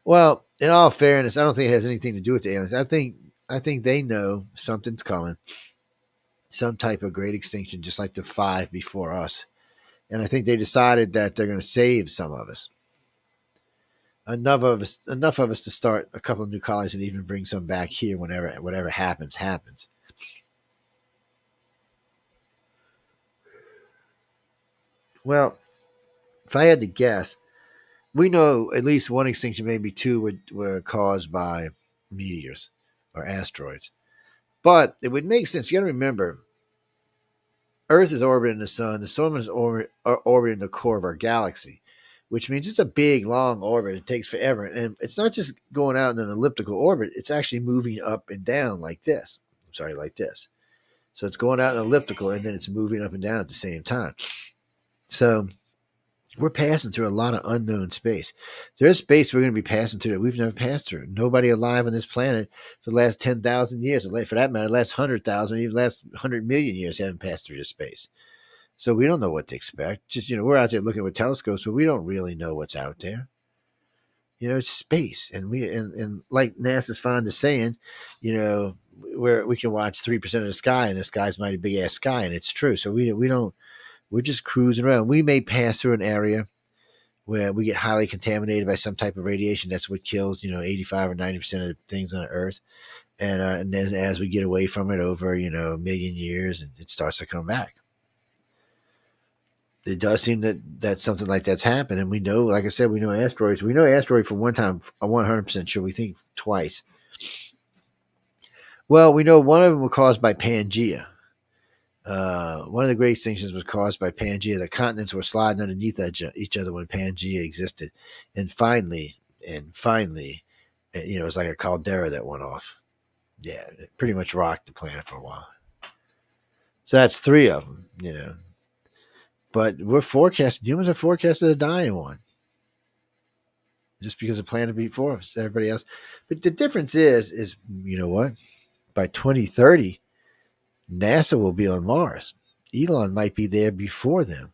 Well, in all fairness, I don't think it has anything to do with the aliens. I think they know something's coming. Some type of great extinction, just like the 5 before us. And I think they decided that they're going to save some of us. Enough of us to start a couple of new colonies and even bring some back here whenever whatever happens. Well, if I had to guess, we know at least one extinction, maybe two, were caused by meteors or asteroids. But it would make sense. You got to remember, Earth is orbiting the sun. The sun is orbiting the core of our galaxy, which means it's a big, long orbit. It takes forever. And it's not just going out in an elliptical orbit. It's actually moving up and down like this. Like this. So it's going out in elliptical, and then it's moving up and down at the same time. So we're passing through a lot of unknown space. There's space we're going to be passing through that we've never passed through. Nobody alive on this planet for the last 10,000 years, for that matter, the last 100,000, even the last 100 million years haven't passed through this space. So we don't know what to expect. Just, we're out there looking with telescopes, but we don't really know what's out there. It's space. And like NASA's fond of saying, where we can watch 3% of the sky, and the sky's mighty big ass sky, and it's true. So we're just cruising around. We may pass through an area where we get highly contaminated by some type of radiation. That's what kills, 85 or 90% of the things on Earth. And then as we get away from it over, a million years, and it starts to come back. It does seem that something like that's happened. And we know, like I said, we know asteroids. We know asteroid for one time, I'm 100% sure. We think twice. Well, we know one of them was caused by Pangea. One of the great extinctions was caused by Pangea. The continents were sliding underneath each other when Pangea existed. And finally, it was like a caldera that went off. Yeah, it pretty much rocked the planet for a while. So that's 3 of them, But humans are forecasted to die in one. Just because the planet before everybody else. But the difference is, what? By 2030, NASA will be on Mars. Elon might be there before them.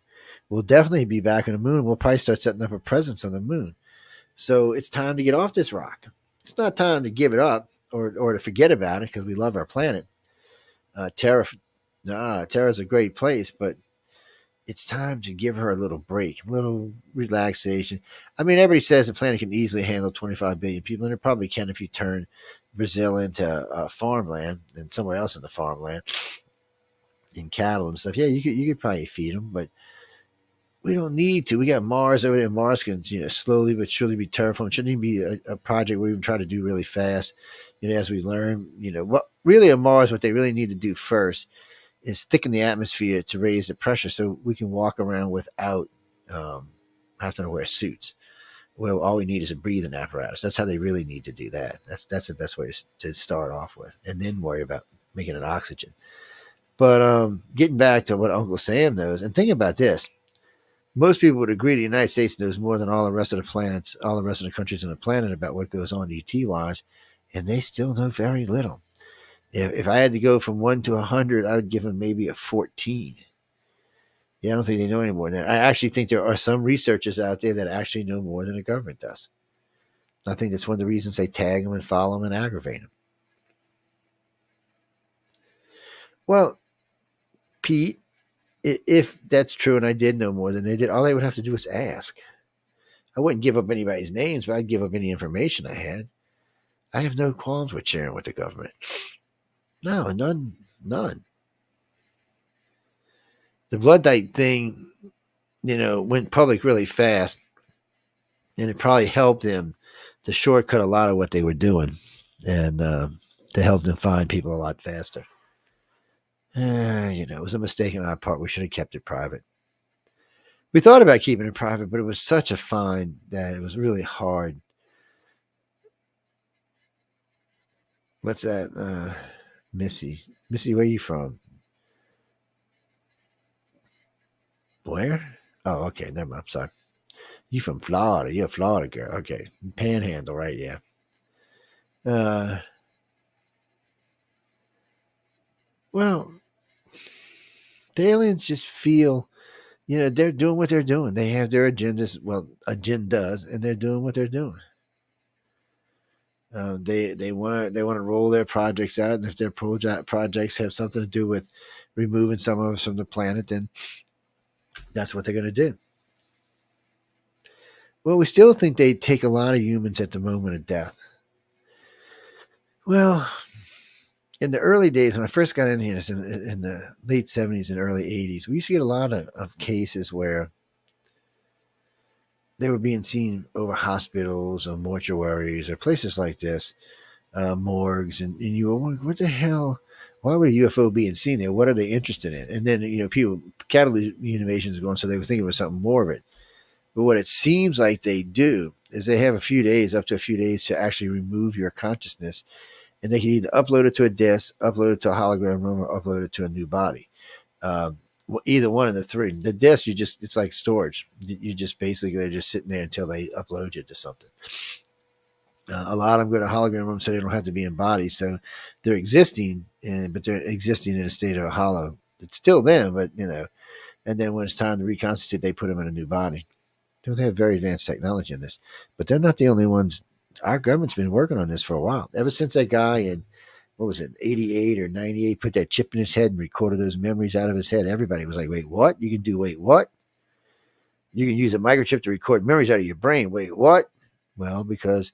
We'll definitely be back on the moon. We'll probably start setting up a presence on the moon. So it's time to get off this rock. It's not time to give it up or to forget about it because we love our planet. Terra's a great place, but it's time to give her a little break, a little relaxation. I mean, everybody says the planet can easily handle 25 billion people, and it probably can if you turn Brazil into farmland and somewhere else in the farmland, in cattle and stuff. Yeah, you could probably feed them, but we don't need to. We got Mars over there. Mars can slowly but surely be terraformed. It shouldn't even be a project we even try to do really fast. As we learn, what really on Mars, what they really need to do first is thicken the atmosphere to raise the pressure so we can walk around without having to wear suits well, all we need is a breathing apparatus. That's how they really need to do that. That's the best way to start off with, and then worry about making it oxygen. But getting back to what Uncle Sam knows, and think about this: most people would agree the United States knows more than all the rest of the planets, all the rest of the countries on the planet about what goes on ET wise, and they still know very little. If I had to go from 1 to 100, I would give them maybe a 14. Yeah, I don't think they know any more than that. I actually think there are some researchers out there that actually know more than the government does. I think that's one of the reasons they tag them and follow them and aggravate them. Well, Pete, if that's true and I did know more than they did, all they would have to do is ask. I wouldn't give up anybody's names, but I'd give up any information I had. I have no qualms with sharing with the government. No, none. The Bloodite thing, went public really fast, and it probably helped them to shortcut a lot of what they were doing, and to help them find people a lot faster. It was a mistake on our part. We should have kept it private. We thought about keeping it private, but it was such a fine that it was really hard. What's that? Missy, where you from? Where? Oh, okay. Never mind. I'm sorry. You from Florida? You're a Florida girl. Okay, Panhandle, right? Yeah. Well, the aliens just feel, they're doing what they're doing. They have their agendas. Well, agendas, and they're doing what they're doing. They want to roll their projects out, and if their projects have something to do with removing some of us from the planet, then that's what they're going to do. Well, we still think they take a lot of humans at the moment of death. Well, in the early days, when I first got in here, in the late 70s and early 80s, we used to get a lot of cases where they were being seen over hospitals or mortuaries or places like this, morgues, and you were wondering, what the hell? Why would a UFO being seen there? What are they interested in? And then, people, catalytic innovations are going, so they were thinking it was something morbid. But what it seems like they do is they have up to a few days to actually remove your consciousness, and they can either upload it to a disk, upload it to a hologram room, or upload it to a new body. Either one of the three. The disk, it's like storage. You just basically, they're just sitting there until they upload you to something. A lot of them go to hologram rooms so they don't have to be in bodies. So they're existing, but they're existing in a state of a hollow. It's still them, but, and then when it's time to reconstitute, they put them in a new body. They have very advanced technology in this, but they're not the only ones. Our government's been working on this for a while. Ever since that guy in, what was it, 88 or 98, put that chip in his head and recorded those memories out of his head, everybody was like, wait, what? You can do, wait, what? You can use a microchip to record memories out of your brain. Wait, what? Well, because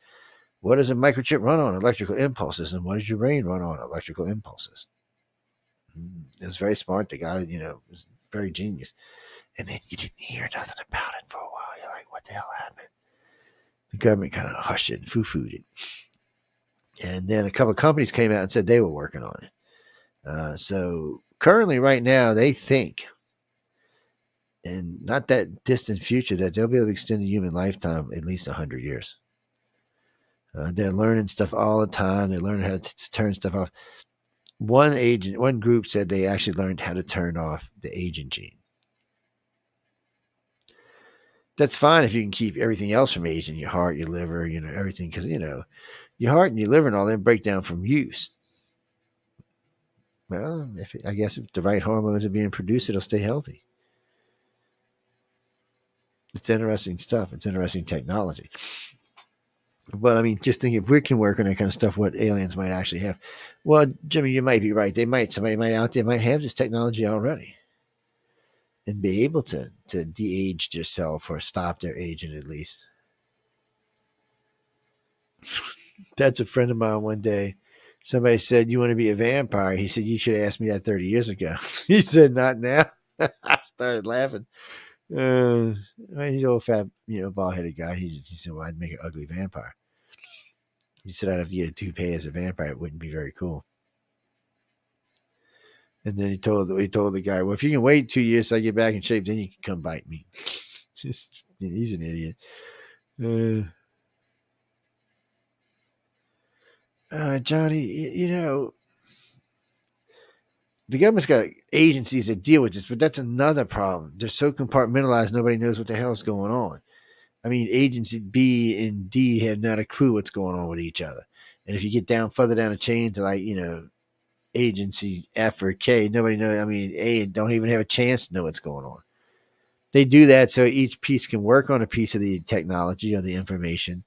what does a microchip run on? Electrical impulses. And what does your brain run on? Electrical impulses. It was very smart. The guy, was very genius. And then you didn't hear nothing about it for a while. You're like, what the hell happened? The government kind of hushed it and foo-fooed it. And then a couple of companies came out and said they were working on it. So currently, right now, they think, in not that distant future, that they'll be able to extend the human lifetime at least 100 years. They're learning stuff all the time. They're learning how to turn stuff off. One group said they actually learned how to turn off the aging gene. That's fine if you can keep everything else from aging, your heart, your liver, everything, because, your heart and your liver and all that break down from use. Well, I guess if the right hormones are being produced, it'll stay healthy. It's interesting stuff. It's interesting technology. But I mean, just think if we can work on that kind of stuff, what aliens might actually have. Well, Jimmy, you might be right. Somebody out there might have this technology already and be able to de-age themselves or stop their aging at least. That's a friend of mine one day. Somebody said, you want to be a vampire? He said, you should have asked me that 30 years ago. He said, not now. I started laughing. He's an old fat, bald-headed guy. He said, well, I'd make an ugly vampire. He said, I'd have to get a toupee as a vampire. It wouldn't be very cool. And then he told the guy, well, if you can wait 2 years till I get back in shape, then you can come bite me. He's an idiot. Johnny, the government's got agencies that deal with this, but that's another problem. They're so compartmentalized, nobody knows what the hell's going on. I mean, agency B and D have not a clue what's going on with each other. And if you get down further down the chain to agency F or K, nobody knows. I mean, A don't even have a chance to know what's going on. They do that so each piece can work on a piece of the technology or the information,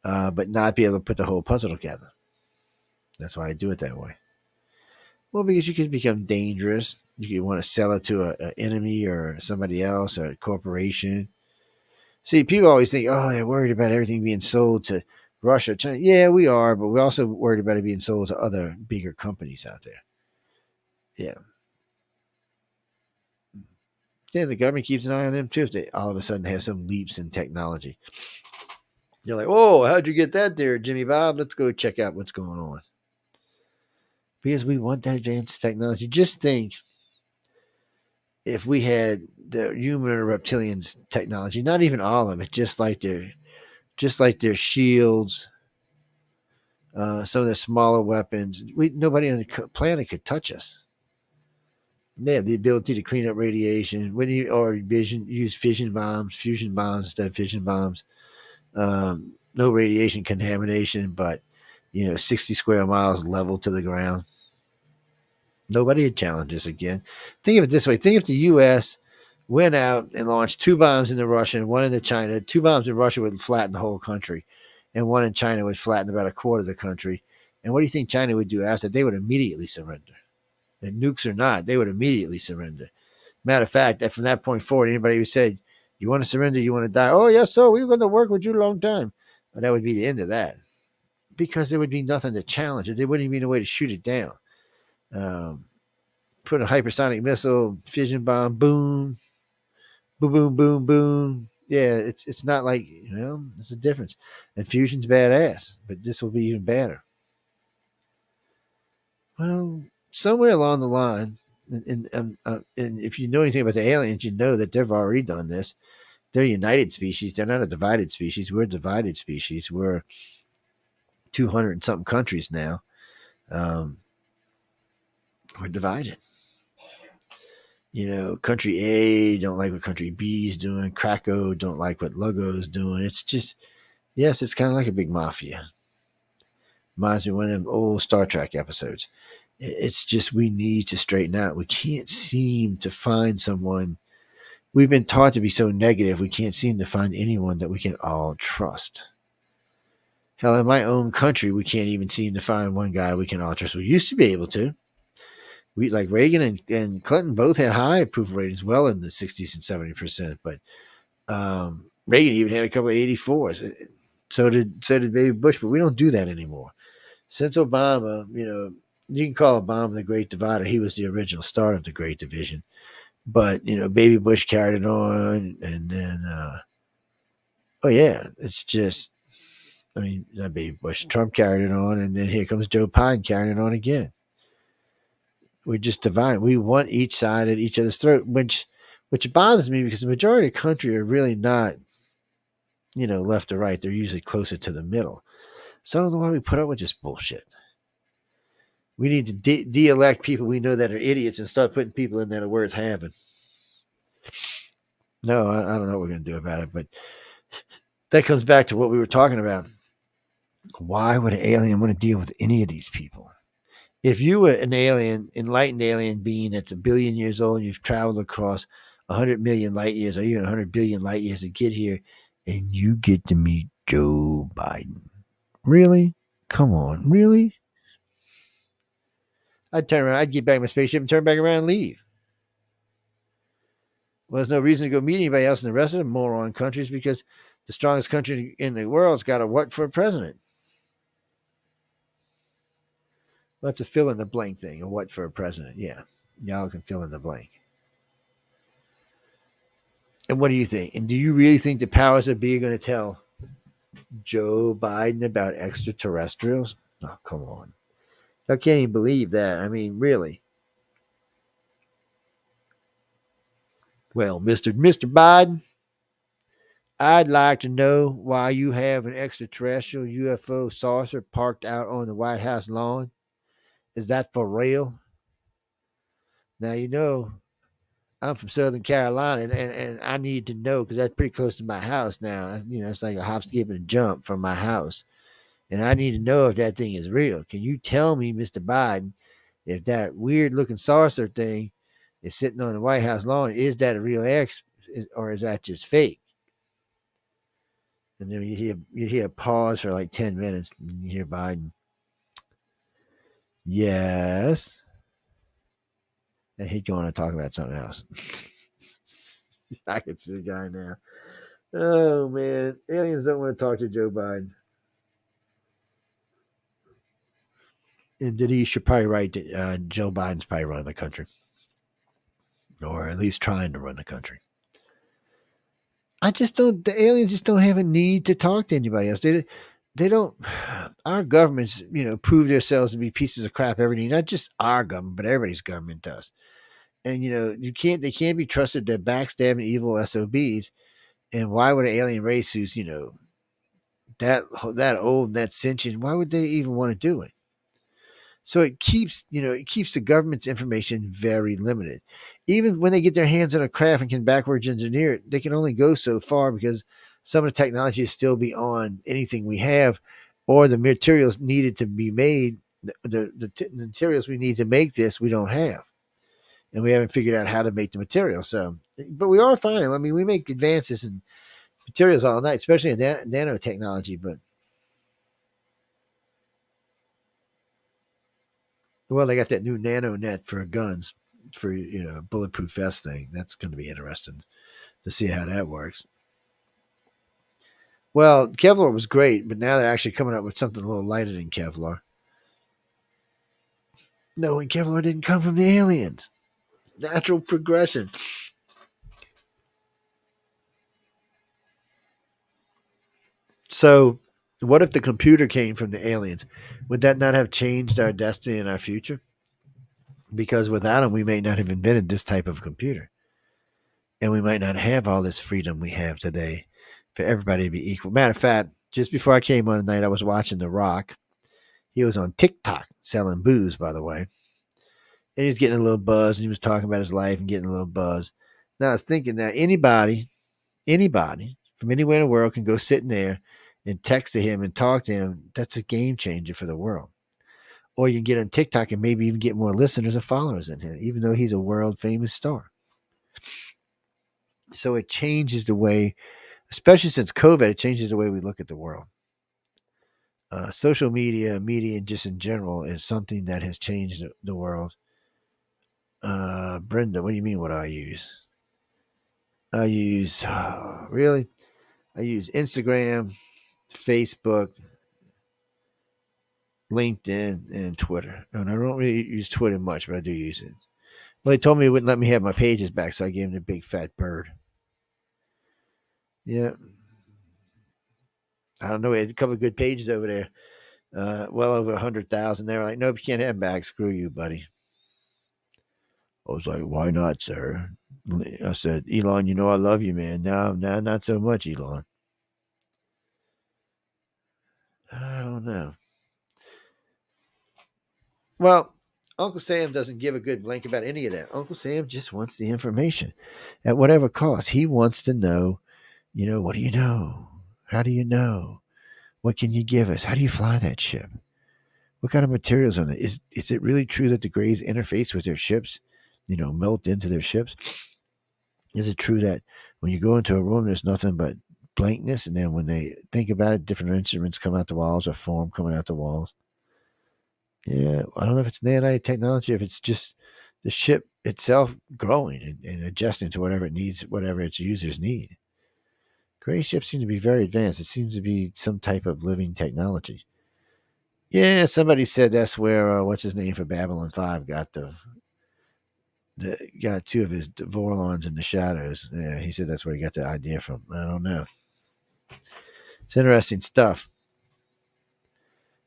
but not be able to put the whole puzzle together. That's why I do it that way. Well, because you can become dangerous. You can want to sell it to an enemy or somebody else or a corporation. See, people always think, oh, they're worried about everything being sold to Russia, China. Yeah, we are, but we're also worried about it being sold to other bigger companies out there. Yeah. Yeah, the government keeps an eye on them too if they all of a sudden have some leaps in technology. You're like, oh, how'd you get that there, Jimmy Bob? Let's go check out what's going on. Because we want that advanced technology. Just think if we had the human or reptilians technology, not even all of it, just like their shields, some of the smaller weapons. Nobody on the planet could touch us. They have the ability to clean up radiation. When you or use fission bombs, fusion bombs instead of fission bombs. No radiation contamination, but 60 square miles level to the ground. Nobody would challenge us again. Think of it this way. Think if the U.S. went out and launched 2 bombs into Russia and 1 into China. 2 bombs in Russia would flatten the whole country, and 1 in China would flatten about a quarter of the country. And what do you think China would do after? They would immediately surrender. And nukes or not, they would immediately surrender. Matter of fact, that from that point forward, anybody who said, you want to surrender, you want to die? Oh, yes, sir, we're going to work with you a long time. Well, that would be the end of that. Because there would be nothing to challenge it. There wouldn't even be no way to shoot it down. Put a hypersonic missile, fission bomb, boom, boom, boom, boom, boom. Yeah, it's not like, it's a difference. And fusion's badass, but this will be even better. Well, somewhere along the line, and if you know anything about the aliens, you know that they've already done this. They're a united species. They're not a divided species. We're a divided species. We're 200 and something countries now. We're divided. Country A don't like what country B is doing. Krakow don't like what Lugo's doing. It's just, yes, it's kind of like a big mafia. Reminds me of one of them old Star Trek episodes. It's just we need to straighten out. We can't seem to find someone. We've been taught to be so negative. We can't seem to find anyone that we can all trust. Hell, in my own country, we can't even seem to find one guy we can all trust. We used to be able to. We like Reagan and Clinton both had high approval ratings, well in the 60s and 70%. But Reagan even had a couple of 84s. So did Baby Bush, but we don't do that anymore. Since Obama, you can call Obama the Great Divider. He was the original start of the Great Division. But Baby Bush carried it on, and then oh yeah, it's just, I mean, not Baby Bush. Trump carried it on, and then here comes Joe Biden carrying it on again. We just divide. We want each side at each other's throat, which bothers me because the majority of the country are really not, left or right. They're usually closer to the middle. So I don't know why we put up with this bullshit. We need to de-elect people we know that are idiots and start putting people in that are worth having. No, I don't know what we're going to do about it, but that comes back to what we were talking about. Why would an alien want to deal with any of these people? If you were an alien, enlightened alien being that's 1 billion years old, and you've traveled across 100 million light years or even 100 billion light years to get here, and you get to meet Joe Biden. Really? Come on, really? I'd turn around, I'd get back in my spaceship and turn back around and leave. Well, there's no reason to go meet anybody else in the rest of the moron countries because the strongest country in the world's got a what for a president? That's a fill in the blank thing. A what for a president? Yeah. Y'all can fill in the blank. And what do you think? And do you really think the powers that be are going to tell Joe Biden about extraterrestrials? Oh, come on. I can't even believe that. I mean, really. Well, Mr. Biden, I'd like to know why you have an extraterrestrial UFO saucer parked out on the White House lawn. Is that for real? Now, I'm from Southern Carolina, and I need to know because that's pretty close to my house now. It's like a hop, skip, and a jump from my house. And I need to know if that thing is real. Can you tell me, Mr. Biden, if that weird looking saucer thing is sitting on the White House lawn, is that a real or is that just fake? And then you hear a pause for like 10 minutes. And you hear Biden, yes. And he's going to talk about something else. I can see the guy now. Oh, man. Aliens don't want to talk to Joe Biden. And Denise should probably write that Joe Biden's probably running the country. Or at least trying to run the country. The aliens just don't have a need to talk to anybody else. They don't, our governments, prove themselves to be pieces of crap every day. Not just our government, but everybody's government does. And, they can't be trusted. They're backstabbing evil SOBs. And why would an alien race who's, that old and that sentient, why would they even want to do it? So it keeps the government's information very limited. Even when they get their hands on a craft and can backwards engineer it, they can only go so far because some of the technology is still beyond anything we have, or the materials needed to be made, the materials we need to make this, we don't have. And we haven't figured out how to make the material. So, but we are finding, I mean, we make advances in materials all night, especially in nanotechnology, but well, they got that new nano net for guns, for bulletproof vest thing. That's going to be interesting to see how that works. Well, Kevlar was great, but now they're actually coming up with something a little lighter than Kevlar. No, and Kevlar didn't come from the aliens. Natural progression. So, what if the computer came from the aliens? Would that not have changed our destiny and our future? Because without them, we may not have invented this type of computer. And we might not have all this freedom we have today for everybody to be equal. Matter of fact, just before I came on tonight, I was watching The Rock. He was on TikTok selling booze, by the way. And he was getting a little buzz, and he was talking about his life and getting a little buzz. Now, I was thinking that anybody from anywhere in the world can go sit in there and text to him and talk to him. That's a game changer for the world. Or you can get on TikTok and maybe even get more listeners and followers than him, even though he's a world famous star. So it changes the way, especially since COVID, it changes the way we look at the world. Social media just in general is something that has changed the world. Brenda, what do you mean? What do I use? I use really. I use Instagram, Facebook, LinkedIn, and Twitter. And I don't really use Twitter much, but I do use it. Well, they told me it wouldn't let me have my pages back, so I gave them the big fat bird. Yeah. I don't know. We had a couple of good pages over there. Well over 100,000. They're like, nope, you can't have them back. Screw you, buddy. I was like, why not, sir? I said, Elon, I love you, man. No, not so much, Elon. I don't know. Well, Uncle Sam doesn't give a good blank about any of that. Uncle Sam just wants the information at whatever cost. He wants to know, what do you know? How do you know? What can you give us? How do you fly that ship? What kind of materials on it? Is it really true that the Greys interface with their ships, melt into their ships? Is it true that when you go into a room, there's nothing but blankness, and then when they think about it, different instruments come out the walls or form coming out the walls? Yeah, I don't know if it's nanotechnology, if it's just the ship itself growing and adjusting to whatever it needs, whatever its users need. Gray ships seem to be very advanced. It seems to be some type of living technology. Yeah, somebody said that's where what's his name for Babylon 5 got got two of his Vorlons in the shadows. Yeah, he said that's where he got the idea from. I don't know. It's interesting stuff.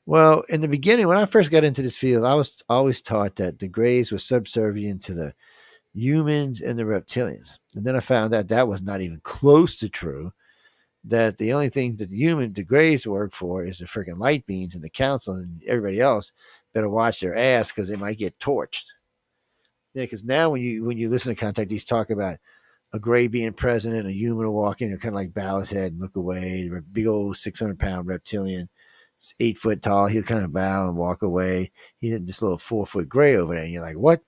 Well, in the beginning, when I first got into this field, I was always taught that the Greys were subservient to the humans and the reptilians. And then I found out that was not even close to true. that the only thing that the Greys work for is the freaking light beams, and the council and everybody else better watch their ass because they might get torched. Yeah, because now when you listen to contactees talk about a Grey being present and a human will walk in and kind of like bow his head and look away, a big old 600-pound reptilian, 8 foot tall, he'll kind of bow and walk away. He had this little 4-foot Grey over there, and you're like, what?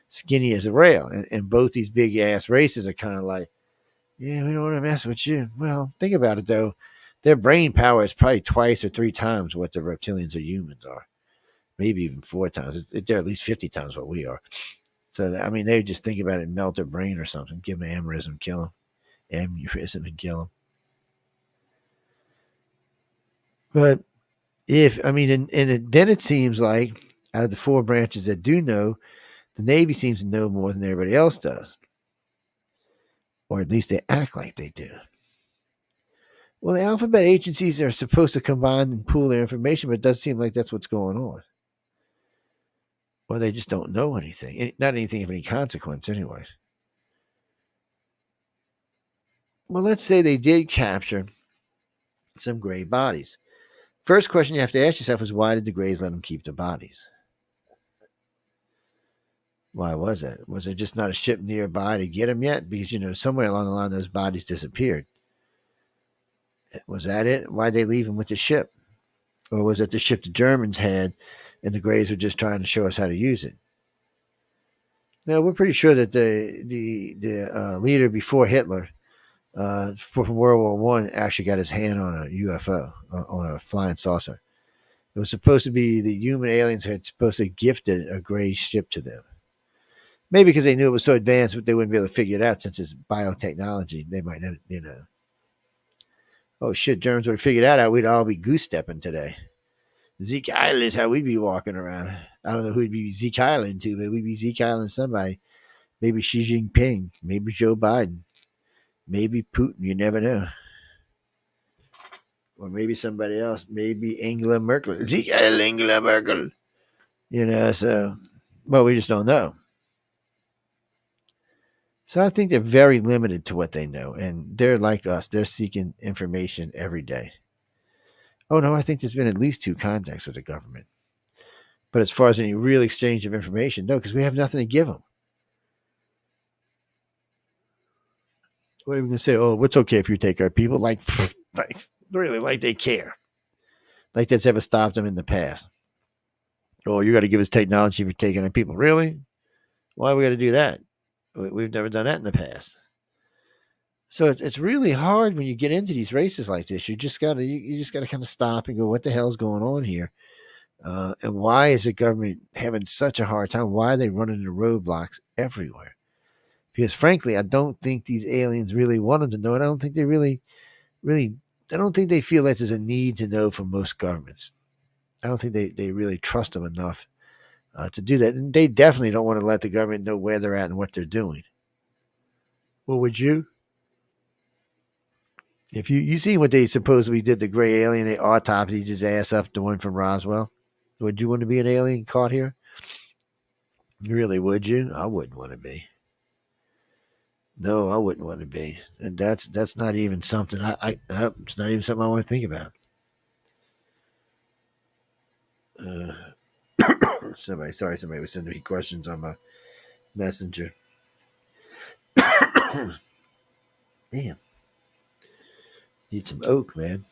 Skinny as a rail. And both these big ass races are kind of like, yeah, we don't want to mess with you. Well, think about it though. Their brain power is probably twice or 3 times what the reptilians or humans are. Maybe even 4 times. They're at least 50 times what we are. So, I mean, they just think about it and melt their brain or something. Give them an aneurysm, kill them. Aneurysm and kill them. But then it seems like out of the 4 branches that do know, the Navy seems to know more than everybody else does. Or at least they act like they do. Well, the alphabet agencies are supposed to combine and pool their information, but it does seem like that's what's going on. Or they just don't know anything. Not anything of any consequence, anyway. Well, let's say they did capture some Grey bodies. First question you have to ask yourself is, why did the Greys let them keep the bodies? Why was that? Was there just not a ship nearby to get them yet? Because, somewhere along the line, those bodies disappeared. Was that it? Why'd they leave them with the ship? Or was it the ship the Germans had and the Greys were just trying to show us how to use it? Now, we're pretty sure that the leader before Hitler from World War One actually got his hand on a UFO, on a flying saucer. It was supposed to be the human aliens had supposed to gift a Grey ship to them. Maybe because they knew it was so advanced, but they wouldn't be able to figure it out since it's biotechnology. They might not, oh shit, Germans would have figured that out. We'd all be goose stepping today. Zeke Island is how we'd be walking around. I don't know who we'd be Zeke Island to, but we'd be Zeke Island somebody. Maybe Xi Jinping. Maybe Joe Biden. Maybe Putin. You never know. Or maybe somebody else. Maybe Angela Merkel. Zeke Island, Angela Merkel. So, well, we just don't know. So I think they're very limited to what they know. And they're like us. They're seeking information every day. Oh, no, I think there's been at least 2 contacts with the government. But as far as any real exchange of information, no, because we have nothing to give them. What are we going to say? Oh, it's okay if you take our people? Like really, like they care. Like that's ever stopped them in the past. Oh, you got to give us technology if you're taking our people. Really? Why we got to do that? We've never done that in the past. So it's really hard when you get into these races like this. You just gotta kind of stop and go, what the hell's going on here? And why is the government having such a hard time? Why are they running into roadblocks everywhere? Because frankly, I don't think these aliens really want them to know it. I don't think they really, I don't think they feel that there's a need to know from most governments. I don't think they really trust them enough to do that. And they definitely don't want to let the government know where they're at and what they're doing. Well, would you? If you see what they supposedly did, the Grey alien, they autopsied his ass up, the one from Roswell. Would you want to be an alien caught here? Really, would you? I wouldn't want to be. No, I wouldn't want to be. And that's not even something it's not even something I want to think about. Somebody was sending me questions on my messenger. Damn. Need some oak, man.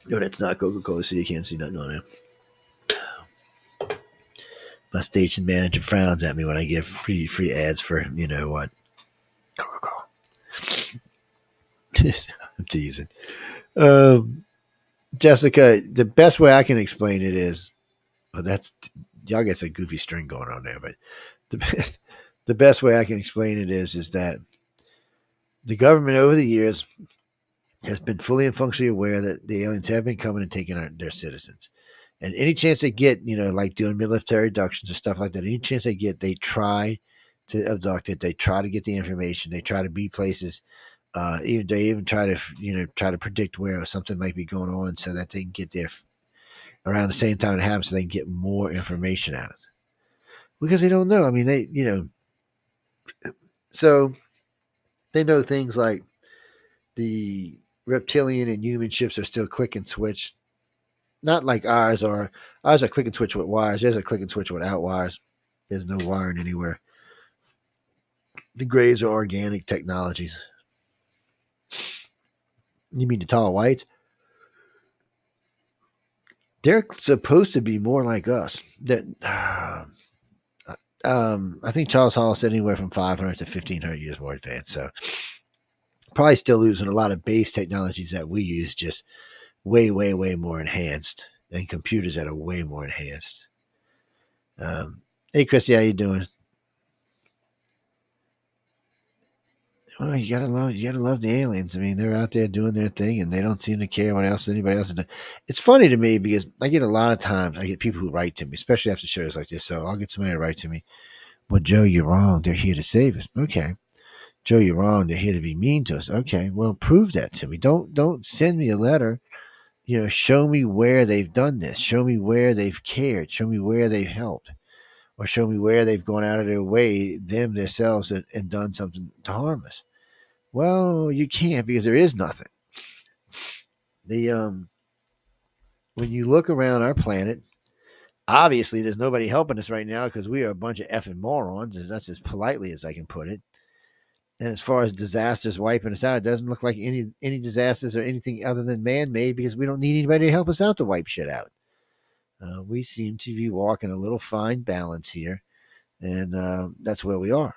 No, that's not Coca-Cola, so you can't see nothing on it. My station manager frowns at me when I give free ads for, what? Coca-Cola. I'm teasing. Jessica, the best way I can explain it is, y'all get a goofy string going on there, but the best way I can explain it is that the government over the years has been fully and functionally aware that the aliens have been coming and taking their citizens. And any chance they get, like doing military abductions or stuff like that, any chance they get, they try to abduct it. They try to get the information. They try to be places. They even try to predict where something might be going on so that they can get there around the same time it happens, so they can get more information out. Because they don't know. I mean, so They know things like the reptilian and human ships are still click and switch. Not like ours are. Ours are click and switch with wires. There's a click and switch without wires. There's no wiring anywhere. The grays are organic technologies. You mean the tall whites? They're supposed to be more like us. That I think Charles Hall said anywhere from 500 to 1,500 years more advanced. So probably still using a lot of base technologies that we use, just way, way, way more enhanced, and computers that are way more enhanced. Hey, Christy, how you doing? Well, you gotta love the aliens. I mean, they're out there doing their thing, and they don't seem to care what else anybody else is doing. It's funny to me because I get a lot of times I get people who write to me, especially after shows like this. So I'll get somebody to write to me. Well, Joe, you're wrong. They're here to save us. Okay. Joe, you're wrong. They're here to be mean to us. Okay. Well, prove that to me. Don't send me a letter. Show me where they've done this. Show me where they've cared. Show me where they've helped, or show me where they've gone out of their way themselves and done something to harm us. Well, you can't because there is nothing. The When you look around our planet, obviously there's nobody helping us right now because we are a bunch of effing morons, and that's as politely as I can put it. And as far as disasters wiping us out, it doesn't look like any disasters or anything other than man-made because we don't need anybody to help us out to wipe shit out. We seem to be walking a little fine balance here, and that's where we are.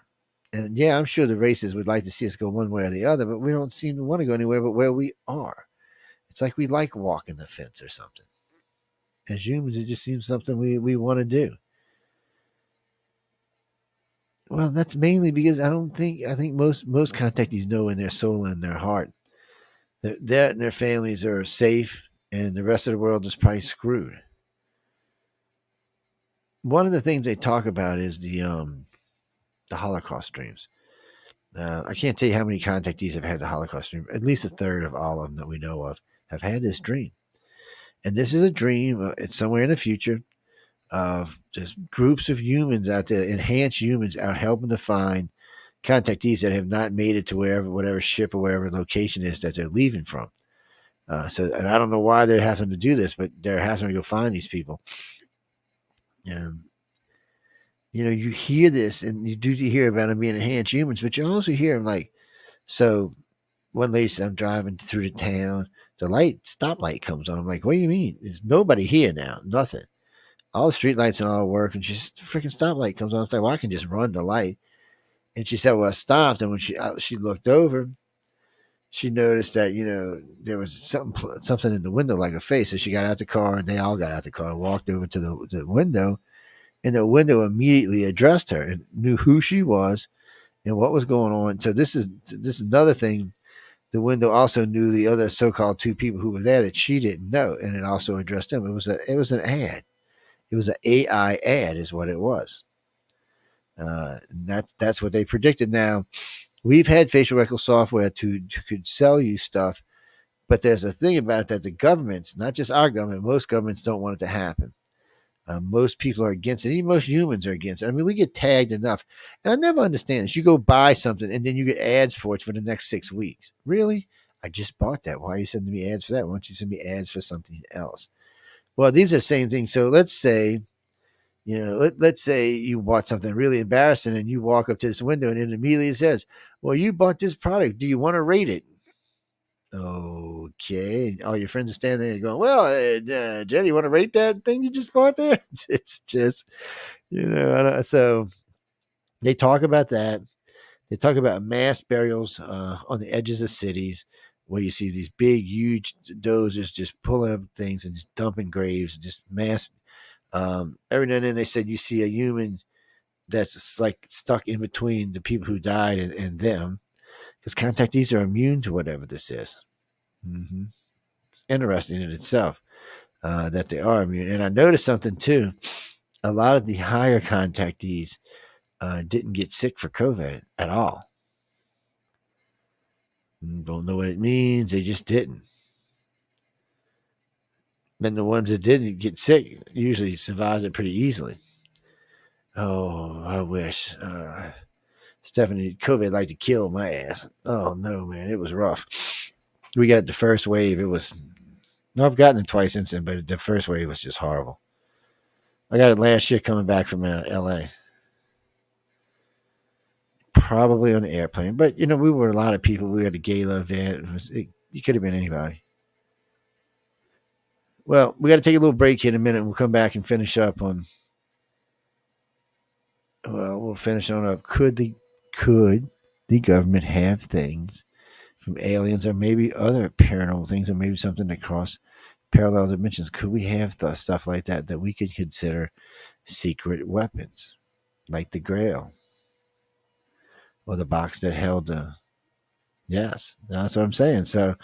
And yeah, I'm sure the races would like to see us go one way or the other, but we don't seem to want to go anywhere but where we are. It's like we like walking the fence or something. As humans, it just seems something we want to do. Well, that's mainly because I think most contactees know in their soul and their heart that and their families are safe, and the rest of the world is probably screwed. One of the things they talk about is the Holocaust dreams. I can't tell you how many contactees have had the Holocaust dream. At least a third of all of them that we know of have had this dream. And this is a dream. It's somewhere in the future of just groups of humans out there, enhanced humans out helping to find contactees that have not made it to whatever ship or wherever location is that they're leaving from. And I don't know why they're having to do this, but they're having to go find these people. Um, you hear this, and you do hear about them being enhanced humans, but you also hear them like, so one lady said, I'm driving through the town. The stoplight comes on. I'm like, what do you mean? There's nobody here now. Nothing. All the street lights and all work, and just the freaking stoplight comes on. I'm like, well, I can just run the light. And she said, well, I stopped. And when she looked over, she noticed that, there was something in the window like a face. So she got out the car, and they all got out the car and walked over to the window. And the window immediately addressed her and knew who she was and what was going on. So this is another thing. The window also knew the other so-called two people who were there that she didn't know, and it also addressed them. It was an ad. It was an AI ad, is what it was. That's what they predicted. Now, we've had facial recognition software to could sell you stuff, but there's a thing about it that the governments, not just our government, most governments don't want it to happen. Most people are against it. Even most humans are against it. I mean, we get tagged enough. And I never understand this. You go buy something and then you get ads for it for the next 6 weeks. Really? I just bought that. Why are you sending me ads for that? Why don't you send me ads for something else? Well, these are the same things. So let's say, let's say you bought something really embarrassing and you walk up to this window and it immediately says, well, you bought this product. Do you want to rate it? Okay. And all your friends are standing there and going, well, Jenny, you want to rate that thing you just bought there? It's just, so they talk about that. They talk about mass burials on the edges of cities where you see these big, huge dozers just pulling up things and just dumping graves and just mass. Every now and then they said you see a human that's like stuck in between the people who died and them, because contactees are immune to whatever this is. Mm-hmm. It's interesting in itself that they are immune. And I noticed something too. A lot of the higher contactees didn't get sick for COVID at all. Don't know what it means. They just didn't. Then the ones that didn't get sick usually survived it pretty easily. Oh, I wish. Stephanie, COVID like to kill my ass. Oh no, man, it was rough. We got the first wave. It was no, I've gotten it twice since then, but the first wave was just horrible. I got it last year coming back from LA. Probably on an airplane, but we were a lot of people. We had a gala event. You could have been anybody. Well, we got to take a little break here in a minute. And we'll come back and finish up on. Well, we'll finish on up. Could the government have things from aliens or maybe other paranormal things or maybe something that cross parallel dimensions? Could we have the stuff like that we could consider secret weapons, like the Grail or the box that held the? Yes, that's what I'm saying. So,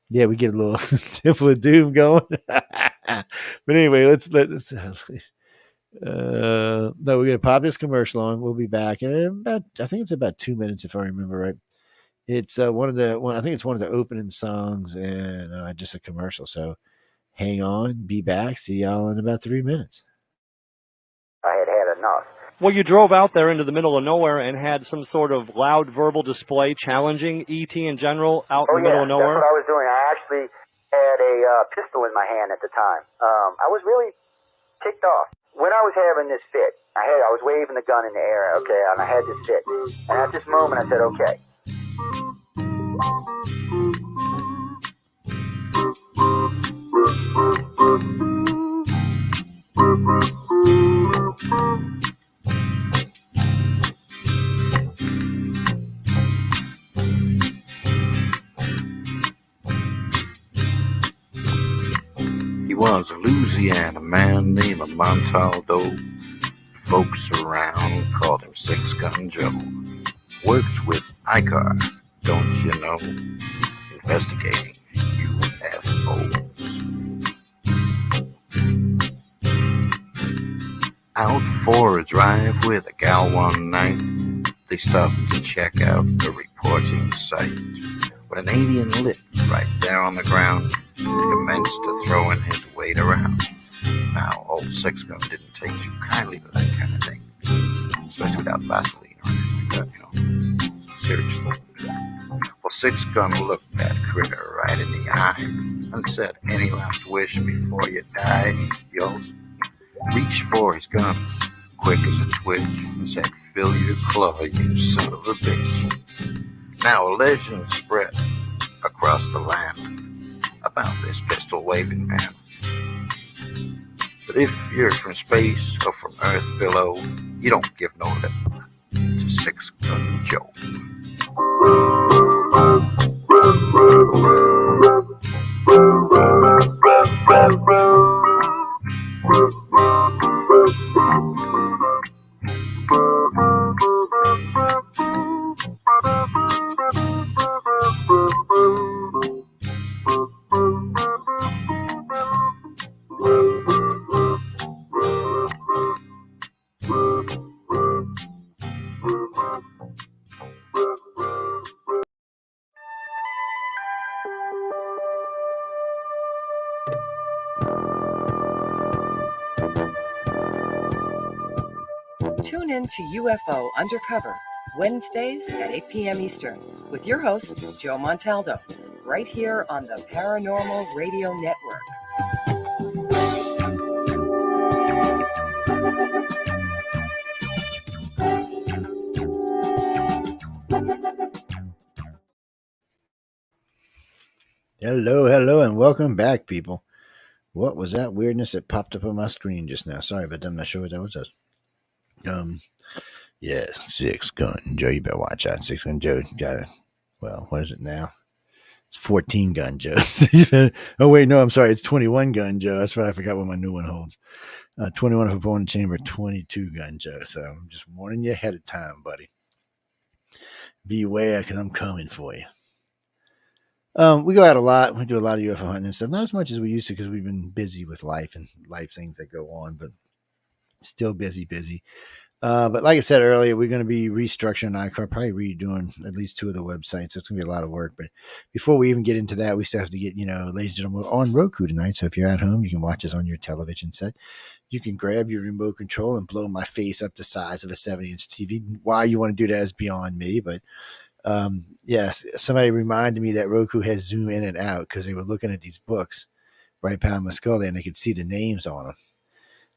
yeah, we get a little Temple of Doom going. But anyway, let's no, we're gonna pop this commercial on. We'll be back in about, I think it's about 2 minutes if I remember right. It's I think it's one of the opening songs and just a commercial. So hang on, be back. See y'all in about 3 minutes. I had enough. Well, you drove out there into the middle of nowhere and had some sort of loud verbal display challenging ET in general out in the middle of nowhere? That's what I was doing. I actually had a pistol in my hand at the time. I was really ticked off. When I was having this fit, I was waving the gun in the air, okay, and I had this fit. And at this moment, I said, okay. He was a Louisiana man named Montaldo. Folks around called him Six Gun Joe. Worked with ICAR, don't you know? Investigating UFOs. Out for a drive with a gal one night, they stopped to check out the reporting site. When an alien lit right there on the ground, he commenced to throwing his weight around. Now, old Six Gun didn't take too kindly to that kind of thing, especially without Vaseline or anything like that, seriously. Well, Six Gun looked that critter right in the eye and said, "Any last wish before you die?" Yo, reached for his gun, quick as a twitch, and said, "Fill your claw, you son of a bitch." Now a legend spread across the land about this pistol-waving man. But if you're from space or from Earth below, you don't give no lip to Six Gun Joe. Tune in to UFO Undercover, Wednesdays at 8 p.m. Eastern, with your host, Joe Montaldo, right here on the Paranormal Radio Network. Hello, and welcome back, people. What was that weirdness that popped up on my screen just now? Sorry, but I'm not sure what that was. Yes, Six Gun Joe. You better watch out. 6 Gun Joe got it. Well, what is it now? It's 14 Gun Joe. Oh, wait, no, I'm sorry. It's 21 Gun Joe. That's right. I forgot what my new one holds. 21 for Born Chamber, 22 Gun Joe. So I'm just warning you ahead of time, buddy. Beware, because I'm coming for you. We go out a lot. We do a lot of UFO hunting and stuff. Not as much as we used to because we've been busy with life and life things that go on, but still busy. But like I said earlier, we're going to be restructuring iCar, probably redoing at least 2 of the websites. It's going to be a lot of work. But before we even get into that, we still have to get, ladies and gentlemen, on Roku tonight. So if you're at home, you can watch us on your television set. You can grab your remote control and blow my face up the size of a 70-inch TV. Why you want to do that is beyond me, but yes, somebody reminded me that Roku has zoom in and out because they were looking at these books right behind my skull there, and they could see the names on them.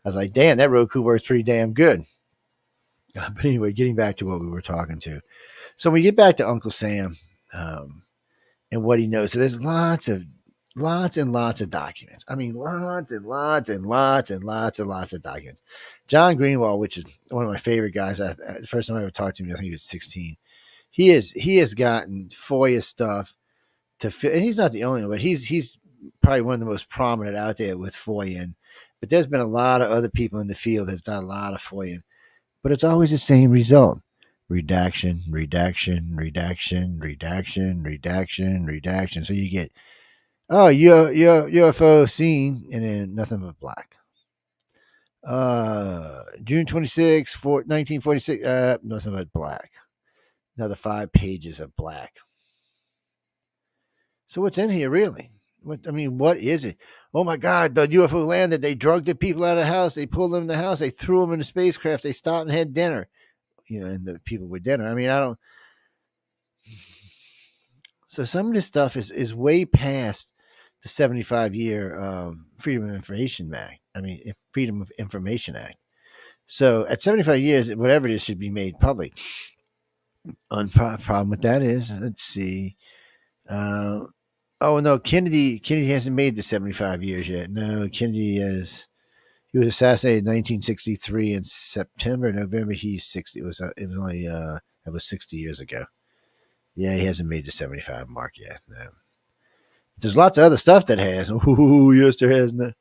I was like, damn, that Roku works pretty damn good. But anyway, getting back to what we were talking to. So when we get back to Uncle Sam and what he knows, so there's lots and lots of documents. I mean, lots and lots and lots and lots and lots of documents. John Greenwald, which is one of my favorite guys. The first time I ever talked to him, I think he was 16. He has gotten FOIA stuff to fit, and he's not the only one, but he's probably one of the most prominent out there with FOIA. But there's been a lot of other people in the field that's done a lot of FOIA, but it's always the same result: redaction, redaction, redaction, redaction, redaction, redaction. So you get, oh, your UFO seen, and then nothing but black. June 26, 1946, nothing but black. Another 5 pages of black. So what's in here really? What is it? Oh my God, the UFO landed. They drugged the people out of the house. They pulled them in the house. They threw them in the spacecraft. They stopped and had dinner. And the people with dinner. I don't. So some of this stuff is way past the 75-year Freedom of Information Act. Freedom of Information Act. So at 75 years, whatever it is should be made public. Problem with that is, let's see. Oh no, Kennedy hasn't made the 75 years yet. No, he was assassinated in 1963 in November. He's 60. It was only that was 60 years ago. Yeah, he hasn't made the 75 mark yet. No. There's lots of other stuff that has. Oh, yes, there has. No. What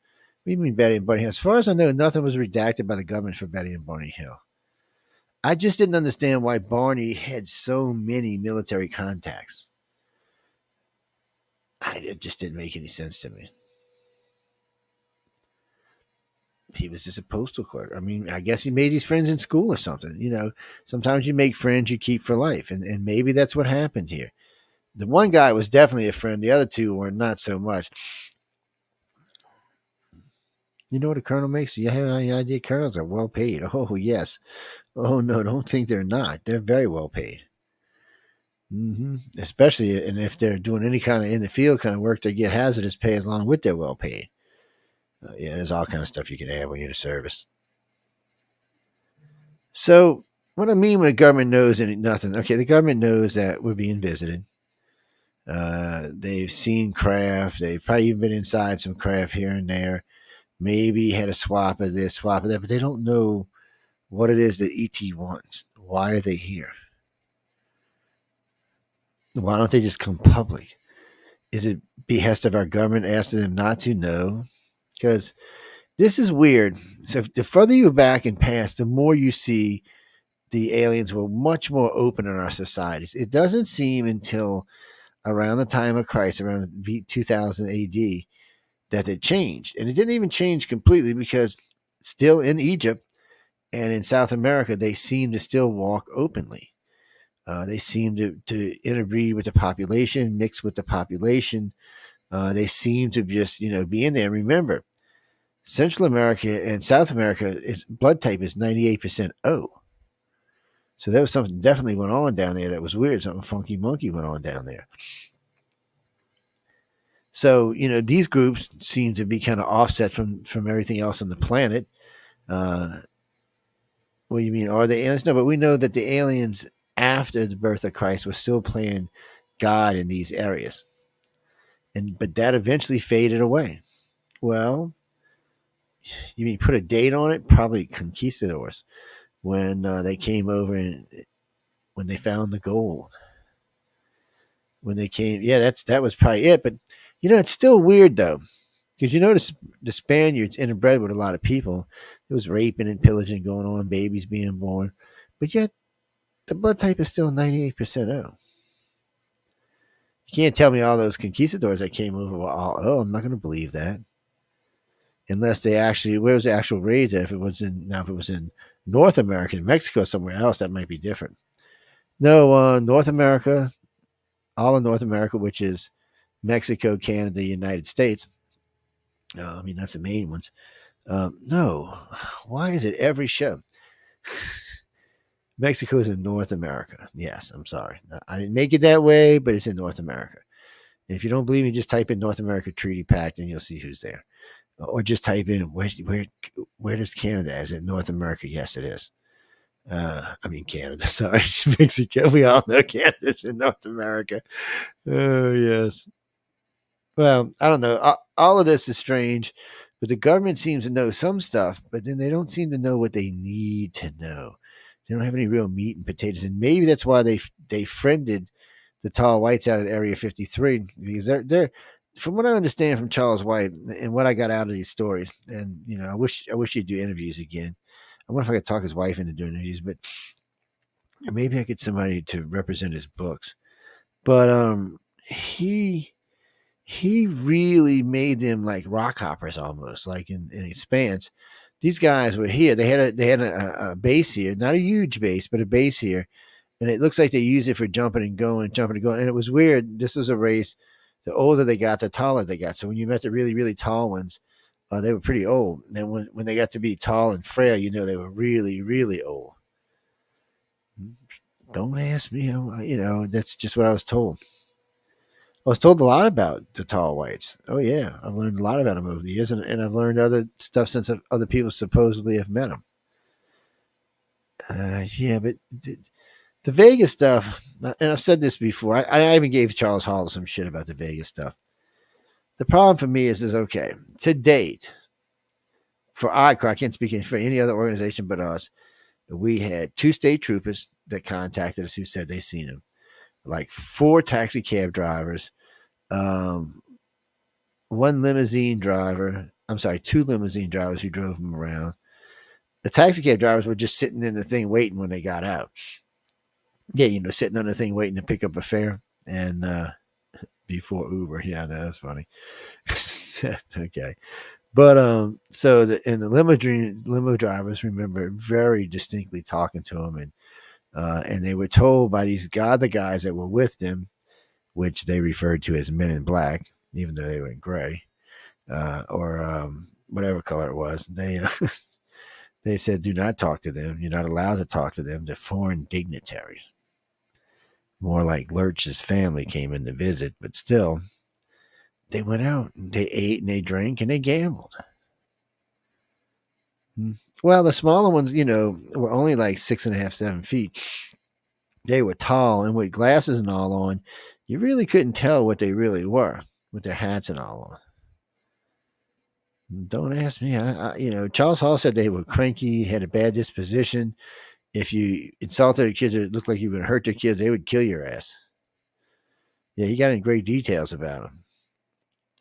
do you mean Betty and Barney Hill? As far as I know, nothing was redacted by the government for Betty and Barney Hill. I just didn't understand why Barney had so many military contacts. It just didn't make any sense to me. He was just a postal clerk. I guess he made his friends in school or something. Sometimes you make friends you keep for life, and maybe that's what happened here. The one guy was definitely a friend. The other two were not so much. You know what a colonel makes? You have any idea? Colonels are well paid. Oh, yes. Oh, no, don't think they're not. They're very well paid. Especially, and if they're doing any kind of in the field kind of work, they get hazardous pay along with their well paid. Yeah, there's all kind of stuff you can have when you're in the service. So, what I mean when the government knows nothing, okay, the government knows that we're being visited. They've seen craft. They've probably even been inside some craft here and there. Maybe had a swap of this, swap of that, but they don't know what it is that ET wants. Why are they here? Why don't they just come public? Is it behest of our government asking them not to? No. Because this is weird. So the further you back in past, the more you see the aliens were much more open in our societies. It doesn't seem until around the time of Christ, around 2000 AD, that it changed. And it didn't even change completely because still in Egypt and in South America, they seem to still walk openly. They seem to interbreed with the population, mix with the population. They seem to just, be in there. Remember, Central America and South America blood type is 98% O. So there was something definitely went on down there that was weird. Something funky monkey went on down there. So, these groups seem to be kind of offset from everything else on the planet. What do you mean? Are they aliens? No, but we know that the aliens after the birth of Christ were still playing God in these areas. But that eventually faded away. Well, you mean put a date on it? Probably conquistadors when they came over and when they found the gold. When they came, yeah, that was probably it. But it's still weird though, because the Spaniards interbred with a lot of people. There was raping and pillaging going on, babies being born, but yet the blood type is still 98% O. You can't tell me all those conquistadors that came over were all O. I'm not going to believe that. Unless they actually, where was the actual raid? If it was in North America, Mexico, somewhere else, that might be different. No, North America, all of North America, which is Mexico, Canada, United States. That's the main ones. No, why is it every show? Mexico is in North America. Yes, I'm sorry. I didn't make it that way, but it's in North America. And if you don't believe me, just type in North America Treaty Pact and you'll see who's there. Or just type in where does Canada? Is it North America? Yes, it is. I mean Canada. Sorry, Mexico. We all know Canada's in North America. Oh yes. Well, I don't know. All of this is strange, but the government seems to know some stuff, but then they don't seem to know what they need to know. They don't have any real meat and potatoes, and maybe that's why they friended the tall whites out at Area 53 because they're from what I understand from Charles White and what I got out of these stories. And I wish he'd do interviews again. I wonder if I could talk his wife into doing interviews, but maybe I get somebody to represent his books. But he really made them like rock hoppers almost, like in Expanse. These guys were here. They had a base here, not a huge base, but a base here, and it looks like they use it for jumping and going, jumping and going. And it was weird. This was a race. The older they got, the taller they got. So when you met the really really tall ones, they were pretty old. And when they got to be tall and frail, they were really really old. Don't ask me. That's just what I was told. I was told a lot about the tall whites. Oh yeah, I've learned a lot about them over the years, and I've learned other stuff since other people supposedly have met them. Yeah, but the Vegas stuff, and I've said this before. I even gave Charles Hall some shit about the Vegas stuff. The problem for me is okay. To date, for I can't speak for any other organization but us. We had 2 state troopers that contacted us who said they seen him, like 4 taxi cab drivers, um, 1 limousine driver. I'm sorry, 2 limousine drivers who drove him around. The taxi cab drivers were just sitting in the thing waiting when they got out. Yeah, sitting on the thing waiting to pick up a fare and before Uber. Yeah, that's funny. Okay. But so the limo drivers remember very distinctly talking to him, and they were told by the guys that were with them, which they referred to as men in black, even though they were in gray, or whatever color it was. They said, do not talk to them. You're not allowed to talk to them. They're foreign dignitaries. More like Lurch's family came in to visit, but still, they went out and they ate and they drank and they gambled. Well, the smaller ones, were only like 6.5, 7 feet. They were tall and with glasses and all on. You really couldn't tell what they really were with their hats and all on. Don't ask me. Charles Hall said they were cranky, had a bad disposition. If you insulted a kid that looked like you would hurt their kids, they would kill your ass. Yeah, he got in great details about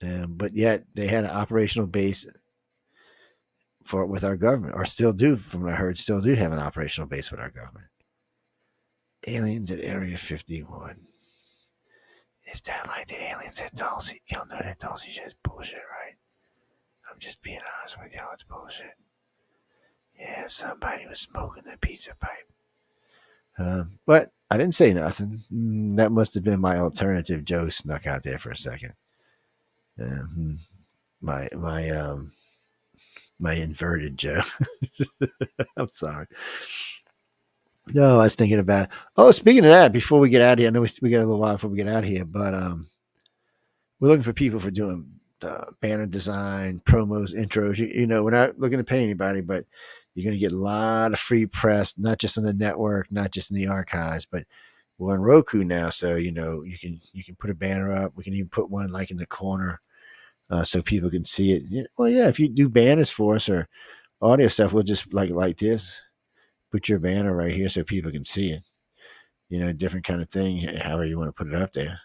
them. But yet they had an operational base with our government, or still do, from what I heard, still do have an operational base with our government. Aliens at Area 51. Is that like the aliens at Dulcie? Y'all know that Dulcie shit is bullshit, right? I'm just being honest with y'all, it's bullshit. Yeah, somebody was smoking a pizza pipe. But I didn't say nothing. That must have been my alternative Joe snuck out there for a second. My inverted Joe. I'm sorry. No, I was thinking about. Oh, speaking of that, before we get out of here, I know we got a little while before we get out of here, but we're looking for people for doing banner design, promos, intros. We're not looking to pay anybody, but you're going to get a lot of free press, not just on the network, not just in the archives, but we're on Roku now, so you can put a banner up. We can even put one like in the corner so people can see it. Well, yeah, if you do banners for us or audio stuff, we'll just like this. Put your banner right here so people can see it. Different kind of thing, however you want to put it up there.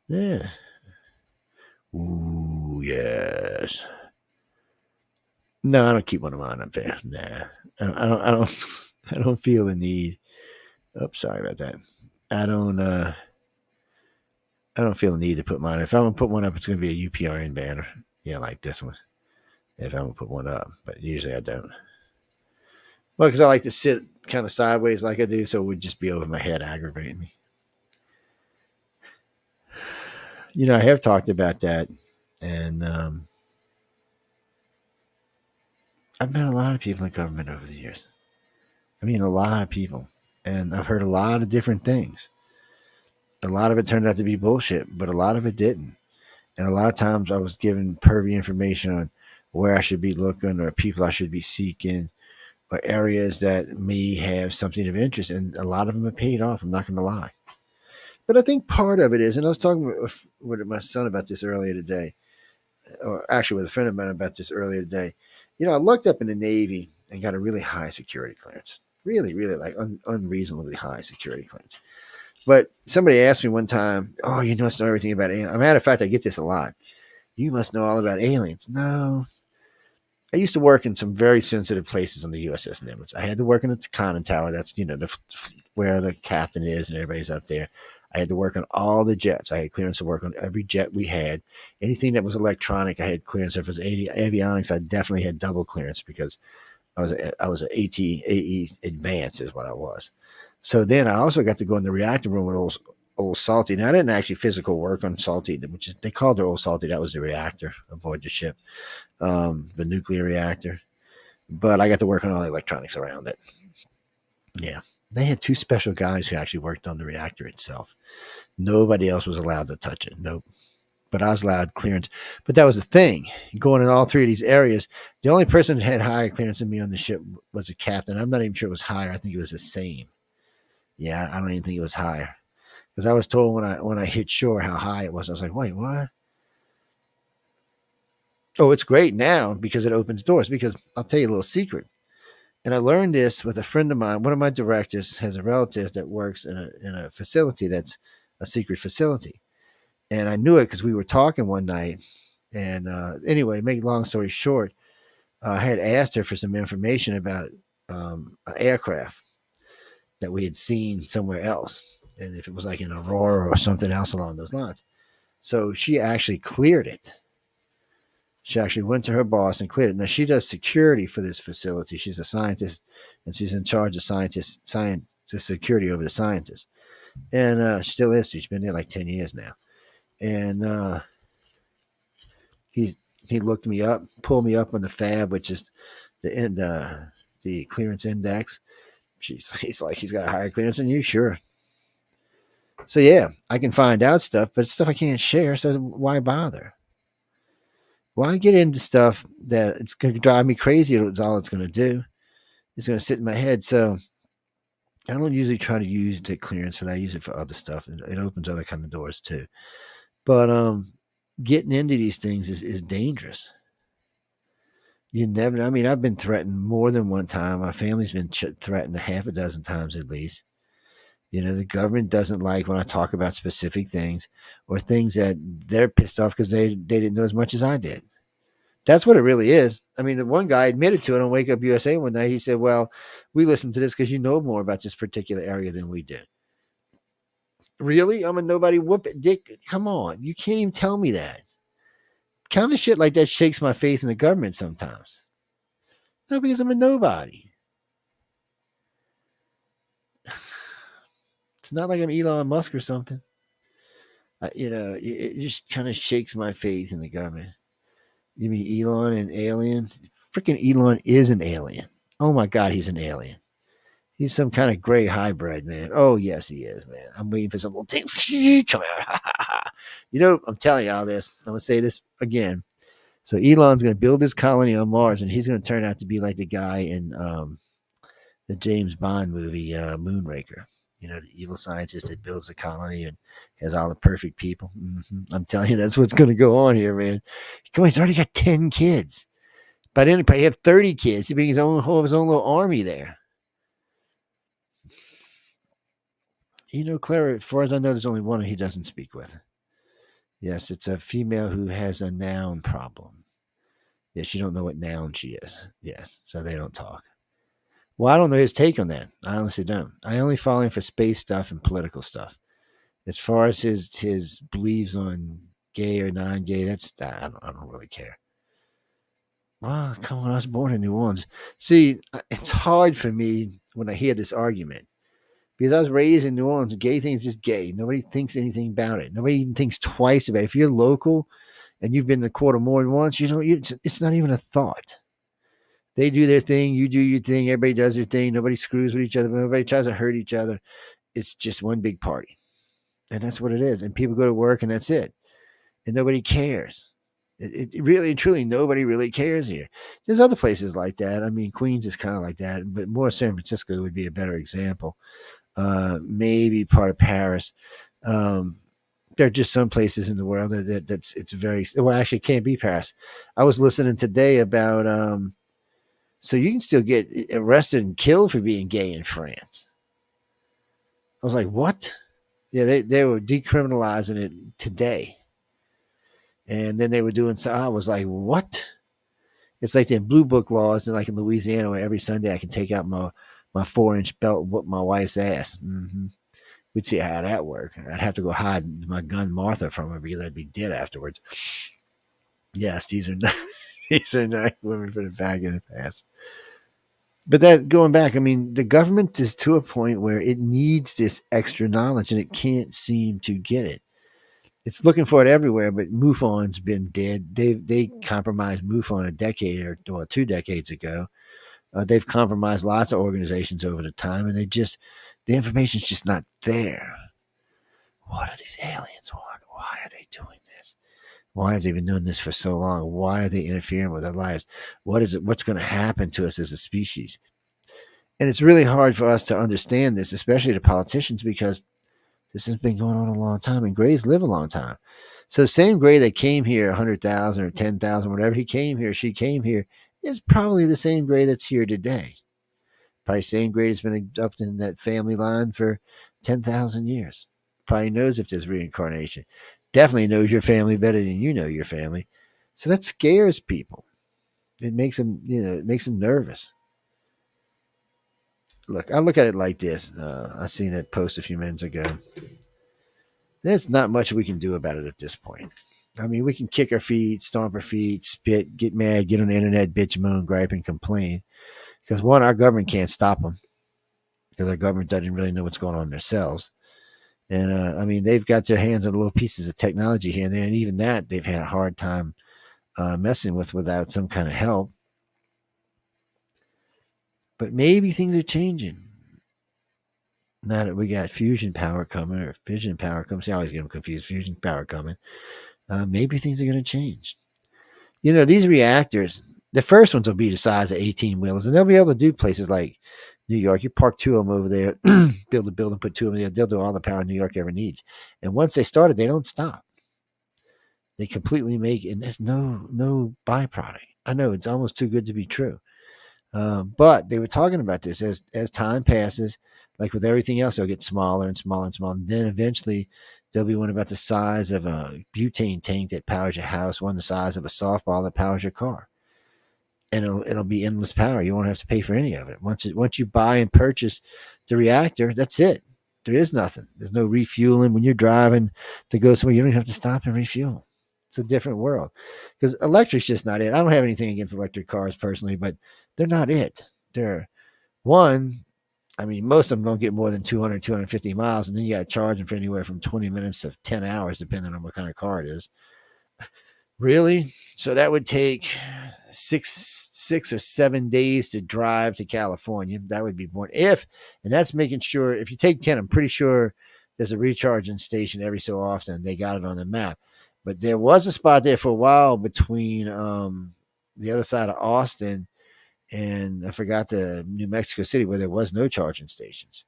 Yeah. Ooh, yes. No, I don't keep one of mine up there. Nah, I don't. I don't feel the need. Oh, sorry about that. I don't. I don't feel the need to put mine. If I'm gonna put one up, it's gonna be a UPRN banner. Yeah, like this one. If I'm gonna put one up, but usually I don't. Well, because I like to sit kind of sideways like I do, so it would just be over my head, aggravating me. I have talked about that, and I've met a lot of people in government over the years. I mean, a lot of people. And I've heard a lot of different things. A lot of it turned out to be bullshit, but a lot of it didn't. And a lot of times I was given pervy information on where I should be looking or people I should be seeking or areas that may have something of interest. And a lot of them have paid off. I'm not going to lie. But I think part of it is, and I was talking with my son about this earlier today, or actually with a friend of mine about this earlier today. You know, I looked up in the Navy and got a really high security clearance. Really, really like unreasonably high security clearance. But somebody asked me one time, "Oh, you must know everything about aliens." As a matter of fact, I get this a lot. You must know all about aliens. No, I used to work in some very sensitive places on the USS Nimitz. I had to work in the conning tower. That's where the captain is and everybody's up there. I had to work on all the jets. I had clearance to work on every jet we had. Anything that was electronic, I had clearance. If it was avionics, I definitely had double clearance because I was an AE advanced is what I was. So then I also got to go in the reactor room with old Salty. Now I didn't actually physical work on Salty, which is, they called it old Salty. That was the reactor aboard the ship, the nuclear reactor. But I got to work on all the electronics around it. Yeah. They had two special guys who actually worked on the reactor itself. Nobody else was allowed to touch it. Nope. But I was allowed clearance. But that was the thing. Going in all three of these areas, the only person that had higher clearance than me on the ship was a captain. I'm not even sure it was higher. I think it was the same. Yeah, I don't even think it was higher. Because I was told when I hit shore how high it was. I was like, wait, what? Oh, it's great now because it opens doors. Because I'll tell you a little secret. And I learned this with a friend of mine. One of my directors has a relative that works in a facility that's a secret facility. And I knew it because we were talking one night. And anyway, make long story short, I had asked her for some information about an aircraft that we had seen somewhere else. And if it was like an Aurora or something else along those lines. So she actually cleared it. She actually went to her boss and cleared it. Now she does security for this facility. She's a scientist, and she's in charge of science security over the scientists. And she still is. She's been there like 10 years now. And he he looked me up, pulled me up on the FAB, which is the clearance index. He's like, he's got a higher clearance than you, sure. So yeah, I can find out stuff, but it's stuff I can't share. So why bother? Why get into stuff that it's going to drive me crazy? It's all it's going to do. It's going to sit in my head. So I don't usually try to use the clearance for that. I use it for other stuff. It opens other kind of doors too. But getting into these things is dangerous. You never. I mean, I've been threatened more than one time. My family's been threatened a half a dozen times at least. You know, the government doesn't like when I talk about specific things or things that they're pissed off because they didn't know as much as I did. That's what it really is. I mean, the one guy admitted to it on Wake Up USA one night. He said, well, we listened to this because you know more about this particular area than we do. Really? I'm a nobody whoop it, dick. Come on. You can't even tell me that. Kind of shit like that shakes my faith in the government sometimes. No, because I'm a nobody. It's not like I'm Elon Musk or something. It just kind of shakes my faith in the government. You mean Elon and aliens? Freaking Elon is an alien. Oh my God, he's an alien. He's some kind of gray hybrid, man. Oh, yes, he is, man. I'm waiting for some little thing. Come out. I'm telling you all this. I'm going to say this again. So Elon's going to build his colony on Mars, and he's going to turn out to be like the guy in the James Bond movie, Moonraker. The evil scientist that builds a colony and has all the perfect people. Mm-hmm. I'm telling you, that's what's going to go on here, man. Come on, he's already got 10 kids. By then, he probably have 30 kids. He brings his own little army there. Clara, as far as I know, there's only one he doesn't speak with. Yes, it's a female who has a noun problem. Yes, you don't know what noun she is. Yes, so they don't talk. Well, I don't know his take on that. I honestly don't. I only follow him for space stuff and political stuff. As far as his beliefs on gay or non-gay, I don't really care. Well, come on, I was born in New Orleans. See, it's hard for me when I hear this argument because I was raised in New Orleans. Gay thing is just gay. Nobody thinks anything about it. Nobody even thinks twice about it. If you're local and you've been to court more than once, it's not even a thought. They do their thing, you do your thing, everybody does their thing, nobody screws with each other, nobody tries to hurt each other. It's just one big party. And that's what it is. And people go to work and that's it. And nobody cares. It really and truly, nobody really cares here. There's other places like that. I mean, Queens is kind of like that, but more San Francisco would be a better example. Maybe part of Paris. There are just some places in the world that's it's very well. Actually, it can't be Paris. I was listening today about so you can still get arrested and killed for being gay in France. I was like, what? Yeah, they were decriminalizing it today. And then they were doing so. I was like, what? It's like the blue book laws, and like in Louisiana, where every Sunday I can take out my 4-inch belt and whoop my wife's ass. We'd see how that worked. I'd have to go hide my gun Martha from her because I'd be dead afterwards. Yes, these are not these are not women for the bag in the past. But that going back, I mean, the government is to a point where it needs this extra knowledge and it can't seem to get it. It's looking for it everywhere, but MUFON's been dead. They compromised MUFON a decade or 2 decades ago. They've compromised lots of organizations over the time, and the information's just not there. What do these aliens want? Why are they doing this? Why have they been doing this for so long? Why are they interfering with our lives? What is it? What's going to happen to us as a species? And it's really hard for us to understand this, especially the politicians, because this has been going on a long time, and Greys live a long time. So the same Grey that came here 100,000 or 10,000, whatever he came here, she came here, is probably the same Grey that's here today. Probably the same Grey that's been up in that family line for 10,000 years. Probably knows if there's reincarnation. Definitely knows your family better than you know your family. So that scares people. It makes them, it makes them nervous. Look, I look at it like this. I seen that post a few minutes ago. There's not much we can do about it at this point. I mean, we can kick our feet, stomp our feet, spit, get mad, get on the internet, bitch, moan, gripe, and complain. Because one, our government can't stop them. Because our government doesn't really know what's going on themselves. And I mean, they've got their hands on little pieces of technology here and there. And even that, they've had a hard time messing with without some kind of help. But maybe things are changing. Now that we got fusion power coming or fission power coming. See, I always get them confused. Fusion power coming. Maybe things are going to change. These reactors, the first ones will be the size of 18 wheelers, and they'll be able to do places like New York. You park 2 of them over there, build a building, put 2 of them there. They'll do all the power New York ever needs. And once they started, they don't stop. They completely make it, and there's no byproduct. I know it's almost too good to be true. But they were talking about this as time passes, like with everything else, they'll get smaller and smaller and smaller. And then eventually there'll be one about the size of a butane tank that powers your house, one the size of a softball that powers your car. And it'll be endless power. You won't have to pay for any of it. Once you buy and purchase the reactor, that's it. There is nothing. There's no refueling. When you're driving to go somewhere, you don't have to stop and refuel. It's a different world. Because electric's just not it. I don't have anything against electric cars personally, but they're not it. They're one. I mean, most of them don't get more than 200, 250 miles, and then you got to charge them for anywhere from 20 minutes to 10 hours, depending on what kind of car it is. Really? So that would take six or 7 days to drive to California. That would be more and that's making sure if you take 10, I'm pretty sure there's a recharging station every so often. They got it on the map. But there was a spot there for a while between the other side of Austin and I forgot the New Mexico City where there was no charging stations.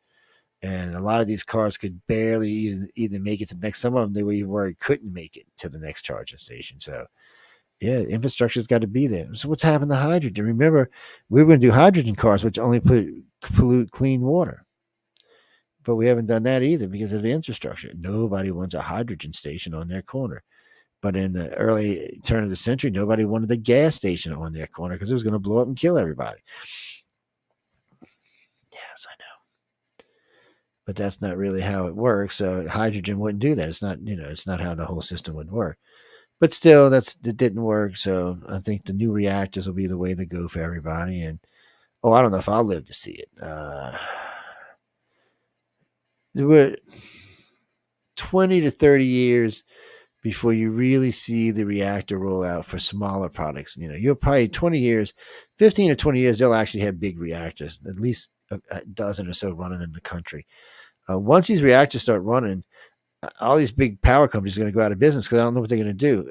And a lot of these cars could barely either make it to the next. Some of them they were even worried couldn't make it to the next charging station. So, yeah, infrastructure's got to be there. So, what's happened to hydrogen? Remember, we were going to do hydrogen cars, which only pollute clean water. But we haven't done that either because of the infrastructure. Nobody wants a hydrogen station on their corner. But in the early turn of the century, nobody wanted a gas station on their corner because it was going to blow up and kill everybody. Yes, I know. But that's not really how it works. So hydrogen wouldn't do that. It's not, it's not how the whole system would work. But still, it didn't work. So I think the new reactors will be the way to go for everybody. And I don't know if I'll live to see it. There were 20 to 30 years before you really see the reactor roll out for smaller products. You'll probably 20 years, 15 or 20 years, they'll actually have big reactors, at least a dozen or so running in the country. Once these reactors start running, all these big power companies are going to go out of business because I don't know what they're going to do.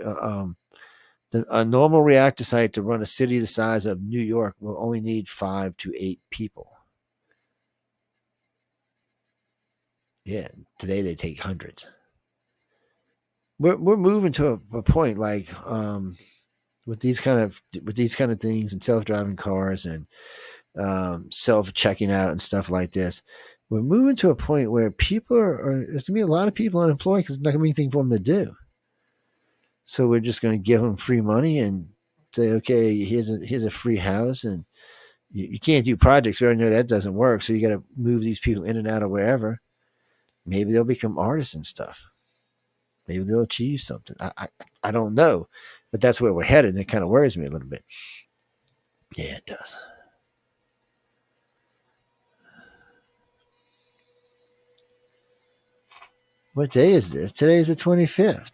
A normal reactor site to run a city the size of New York will only need 5 to 8 people. Yeah, today they take hundreds. We're moving to a point like with these kind of things and self-driving cars and self-checking out and stuff like this. We're moving to a point where people there's going to be a lot of people unemployed because there's not going to be anything for them to do. So we're just going to give them free money and say, okay, here's a free house, and you can't do projects. We already know that doesn't work. So you got to move these people in and out of wherever. Maybe they'll become artists and stuff. Maybe they'll achieve something. I don't know, but that's where we're headed. And it kind of worries me a little bit. Yeah, it does. What day is this? Today is the 25th.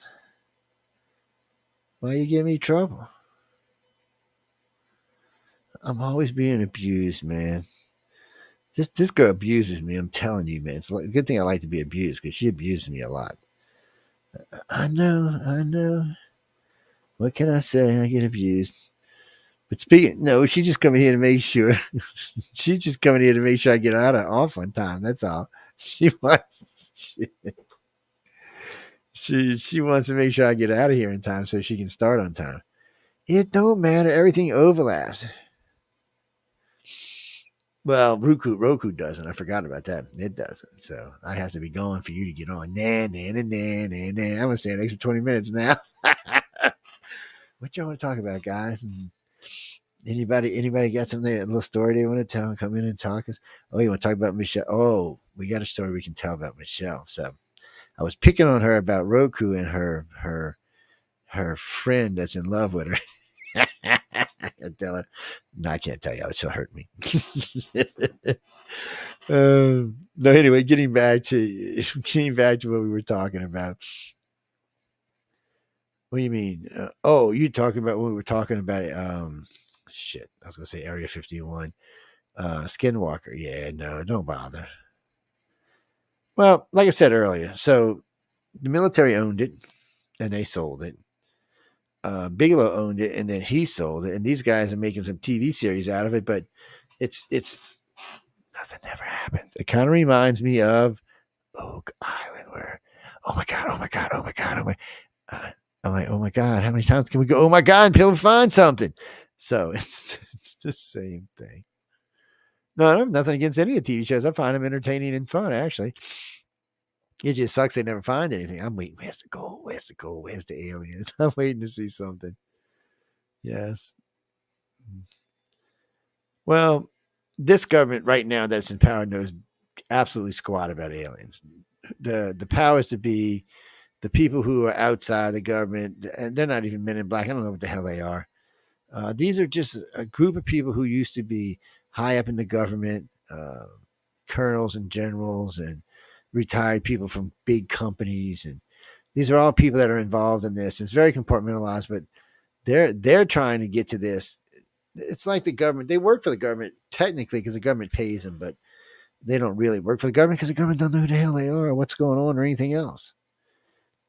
Why you give me trouble? I'm always being abused, man. This girl abuses me. I'm telling you, man. It's a good thing I like to be abused because she abuses me a lot. I know. What can I say? I get abused. But she's just coming here to make sure. She's just coming here to make sure I get off on time. That's all. She wants. She wants to make sure I get out of here in time so she can start on time. It don't matter. Everything overlaps. Well, Roku doesn't. I forgot about that. It doesn't. So I have to be going for you to get on. I'm gonna stay an extra 20 minutes now. What y'all want to talk about, guys? And anybody got something, a little story they want to tell? Come in and talk us. Oh, you want to talk about Michelle? Oh, we got a story we can tell about Michelle. So I was picking on her about Roku and her friend that's in love with her. I tell her, no, I can't tell you. She'll hurt me. No, anyway, getting back to what we were talking about. What do you mean? You talking about when we were talking about it? Shit, I was gonna say Area 51, Skinwalker. Yeah, no, don't bother. Well, like I said earlier, so the military owned it and they sold it. Bigelow owned it and then he sold it, and these guys are making some TV series out of it, but it's nothing ever happens. It kind of reminds me of Oak Island, where oh my god, I'm like, oh my god, how many times can we go? Oh my god, until we find something. So it's the same thing. No, I have nothing against any of the TV shows. I find them entertaining and fun, actually. It just sucks they never find anything. I'm waiting. Where's the gold? Where's the alien? I'm waiting to see something. Yes. Well, this government right now that's in power knows absolutely squat about aliens. The powers to be, the people who are outside the government, and they're not even men in black. I don't know what the hell they are. These are just a group of people who used to be high up in the government, colonels and generals and retired people from big companies. And these are all people that are involved in this. It's very compartmentalized, but they're trying to get to this. It's like the government. They work for the government technically because the government pays them, but they don't really work for the government because the government don't know who the hell they are or what's going on or anything else.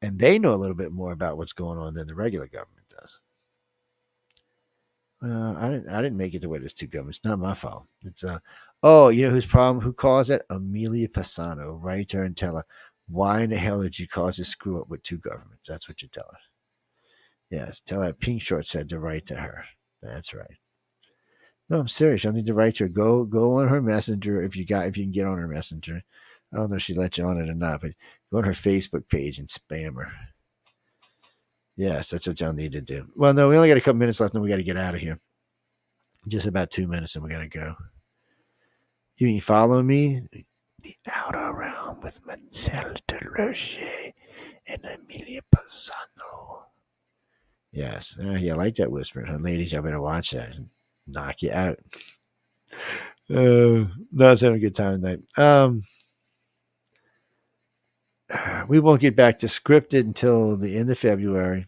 And they know a little bit more about what's going on than the regular government does. I didn't make it the way there's two governments. It's not my fault. It's you know whose problem? Who caused it? Amelia Pisano. Write her and tell her, why in the hell did you cause this screw up with two governments? That's what you tell her. Yes, tell her Pink Short said to write to her. That's right. No, I'm serious. I need to write to her. Go on her messenger if you can get on her messenger. I don't know if she let you on it or not, but go on her Facebook page and spam her. Yes, that's what y'all need to do. Well, no, we only got a couple minutes left, and we got to get out of here. Just about 2 minutes, and we got to go. You mean follow me? The Outer Realm with Marcel DeRoche and Amelia Pisano. Yes, I like that whisper. Ladies, y'all better watch that. Knock you out. No, I was having a good time tonight. we won't get back to scripted until the end of February.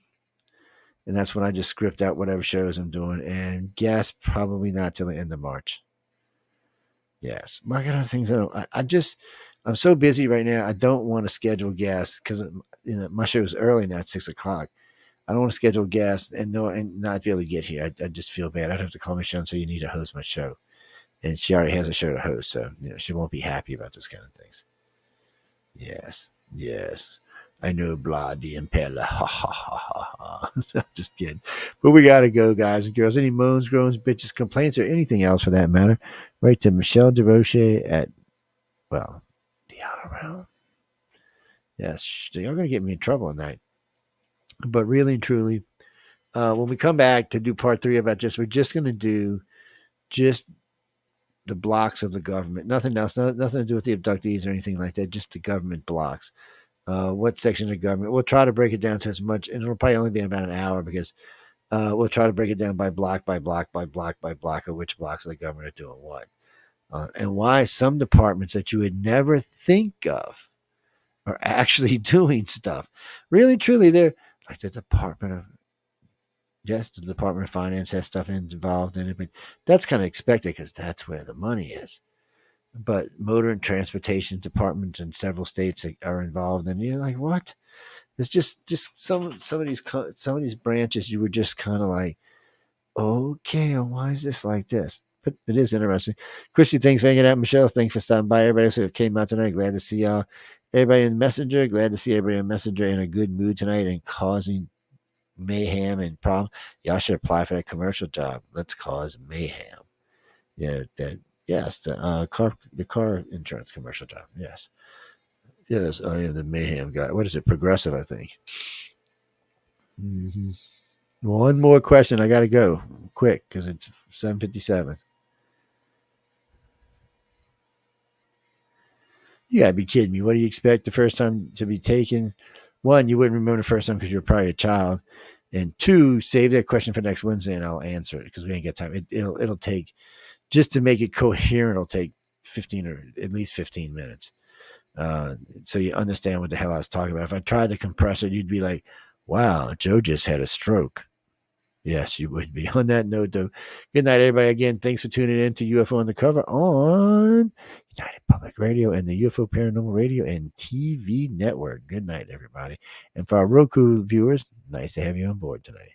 And that's when I just script out whatever shows I'm doing. And guess probably not till the end of March. Yes. I got other things. I'm so busy right now. I don't want to schedule guests because my show is early now at 6:00. I don't want to schedule guests and not be able to get here. I just feel bad. I'd have to call Michelle and say you need to host my show. And she already has a show to host. So, she won't be happy about those kind of things. Yes. Yes. I know, blah, the impeller. Ha ha ha ha ha. Just kidding. But we got to go, guys and girls. Any moans, groans, bitches, complaints, or anything else for that matter, right to Michelle DeRoche at, the Outer Realm. Yes, y'all going to get me in trouble on that. But really and truly, when we come back to do part 3 about this, we're just going to do just the blocks of the government. Nothing else. Nothing to do with the abductees or anything like that. Just the government blocks. What section of the government? We'll try to break it down to as much, and it'll probably only be about an hour because we'll try to break it down by block, by block, by block, by block of which blocks of the government are doing what. And why some departments that you would never think of are actually doing stuff. Really, truly, they're like the Department of Finance has stuff involved in it, but that's kind of expected because that's where the money is. But motor and transportation departments in several states are involved, and you're like, what? It's just some of these branches you were just kind of like, okay, why is this like this? But it is interesting. Christy, thanks for hanging out. Michelle, thanks for stopping by. Everybody else who came out tonight, glad to see y'all. Everybody in Messenger, glad to see everybody in Messenger in a good mood tonight and causing mayhem and problem. Y'all should apply for that commercial job. Let's cause mayhem. Yeah, the car insurance commercial job. Yes, I am the mayhem guy. What is it? Progressive, I think. Mm-hmm. One more question. I got to go quick because it's 7:57. You got to be kidding me. What do you expect the first time to be taken? One, you wouldn't remember the first time because you're probably a child. And two, save that question for next Wednesday and I'll answer it because we ain't got time. It'll take, just to make it coherent, it'll take 15 or at least 15 minutes. So you understand what the hell I was talking about. If I tried to compress it, you'd be like, wow, Joe just had a stroke. Yes, you would be. On that note, though, good night, everybody. Again, thanks for tuning in to UFO Undercover on United Public Radio and the UFO Paranormal Radio and TV Network. Good night, everybody. And for our Roku viewers, nice to have you on board tonight.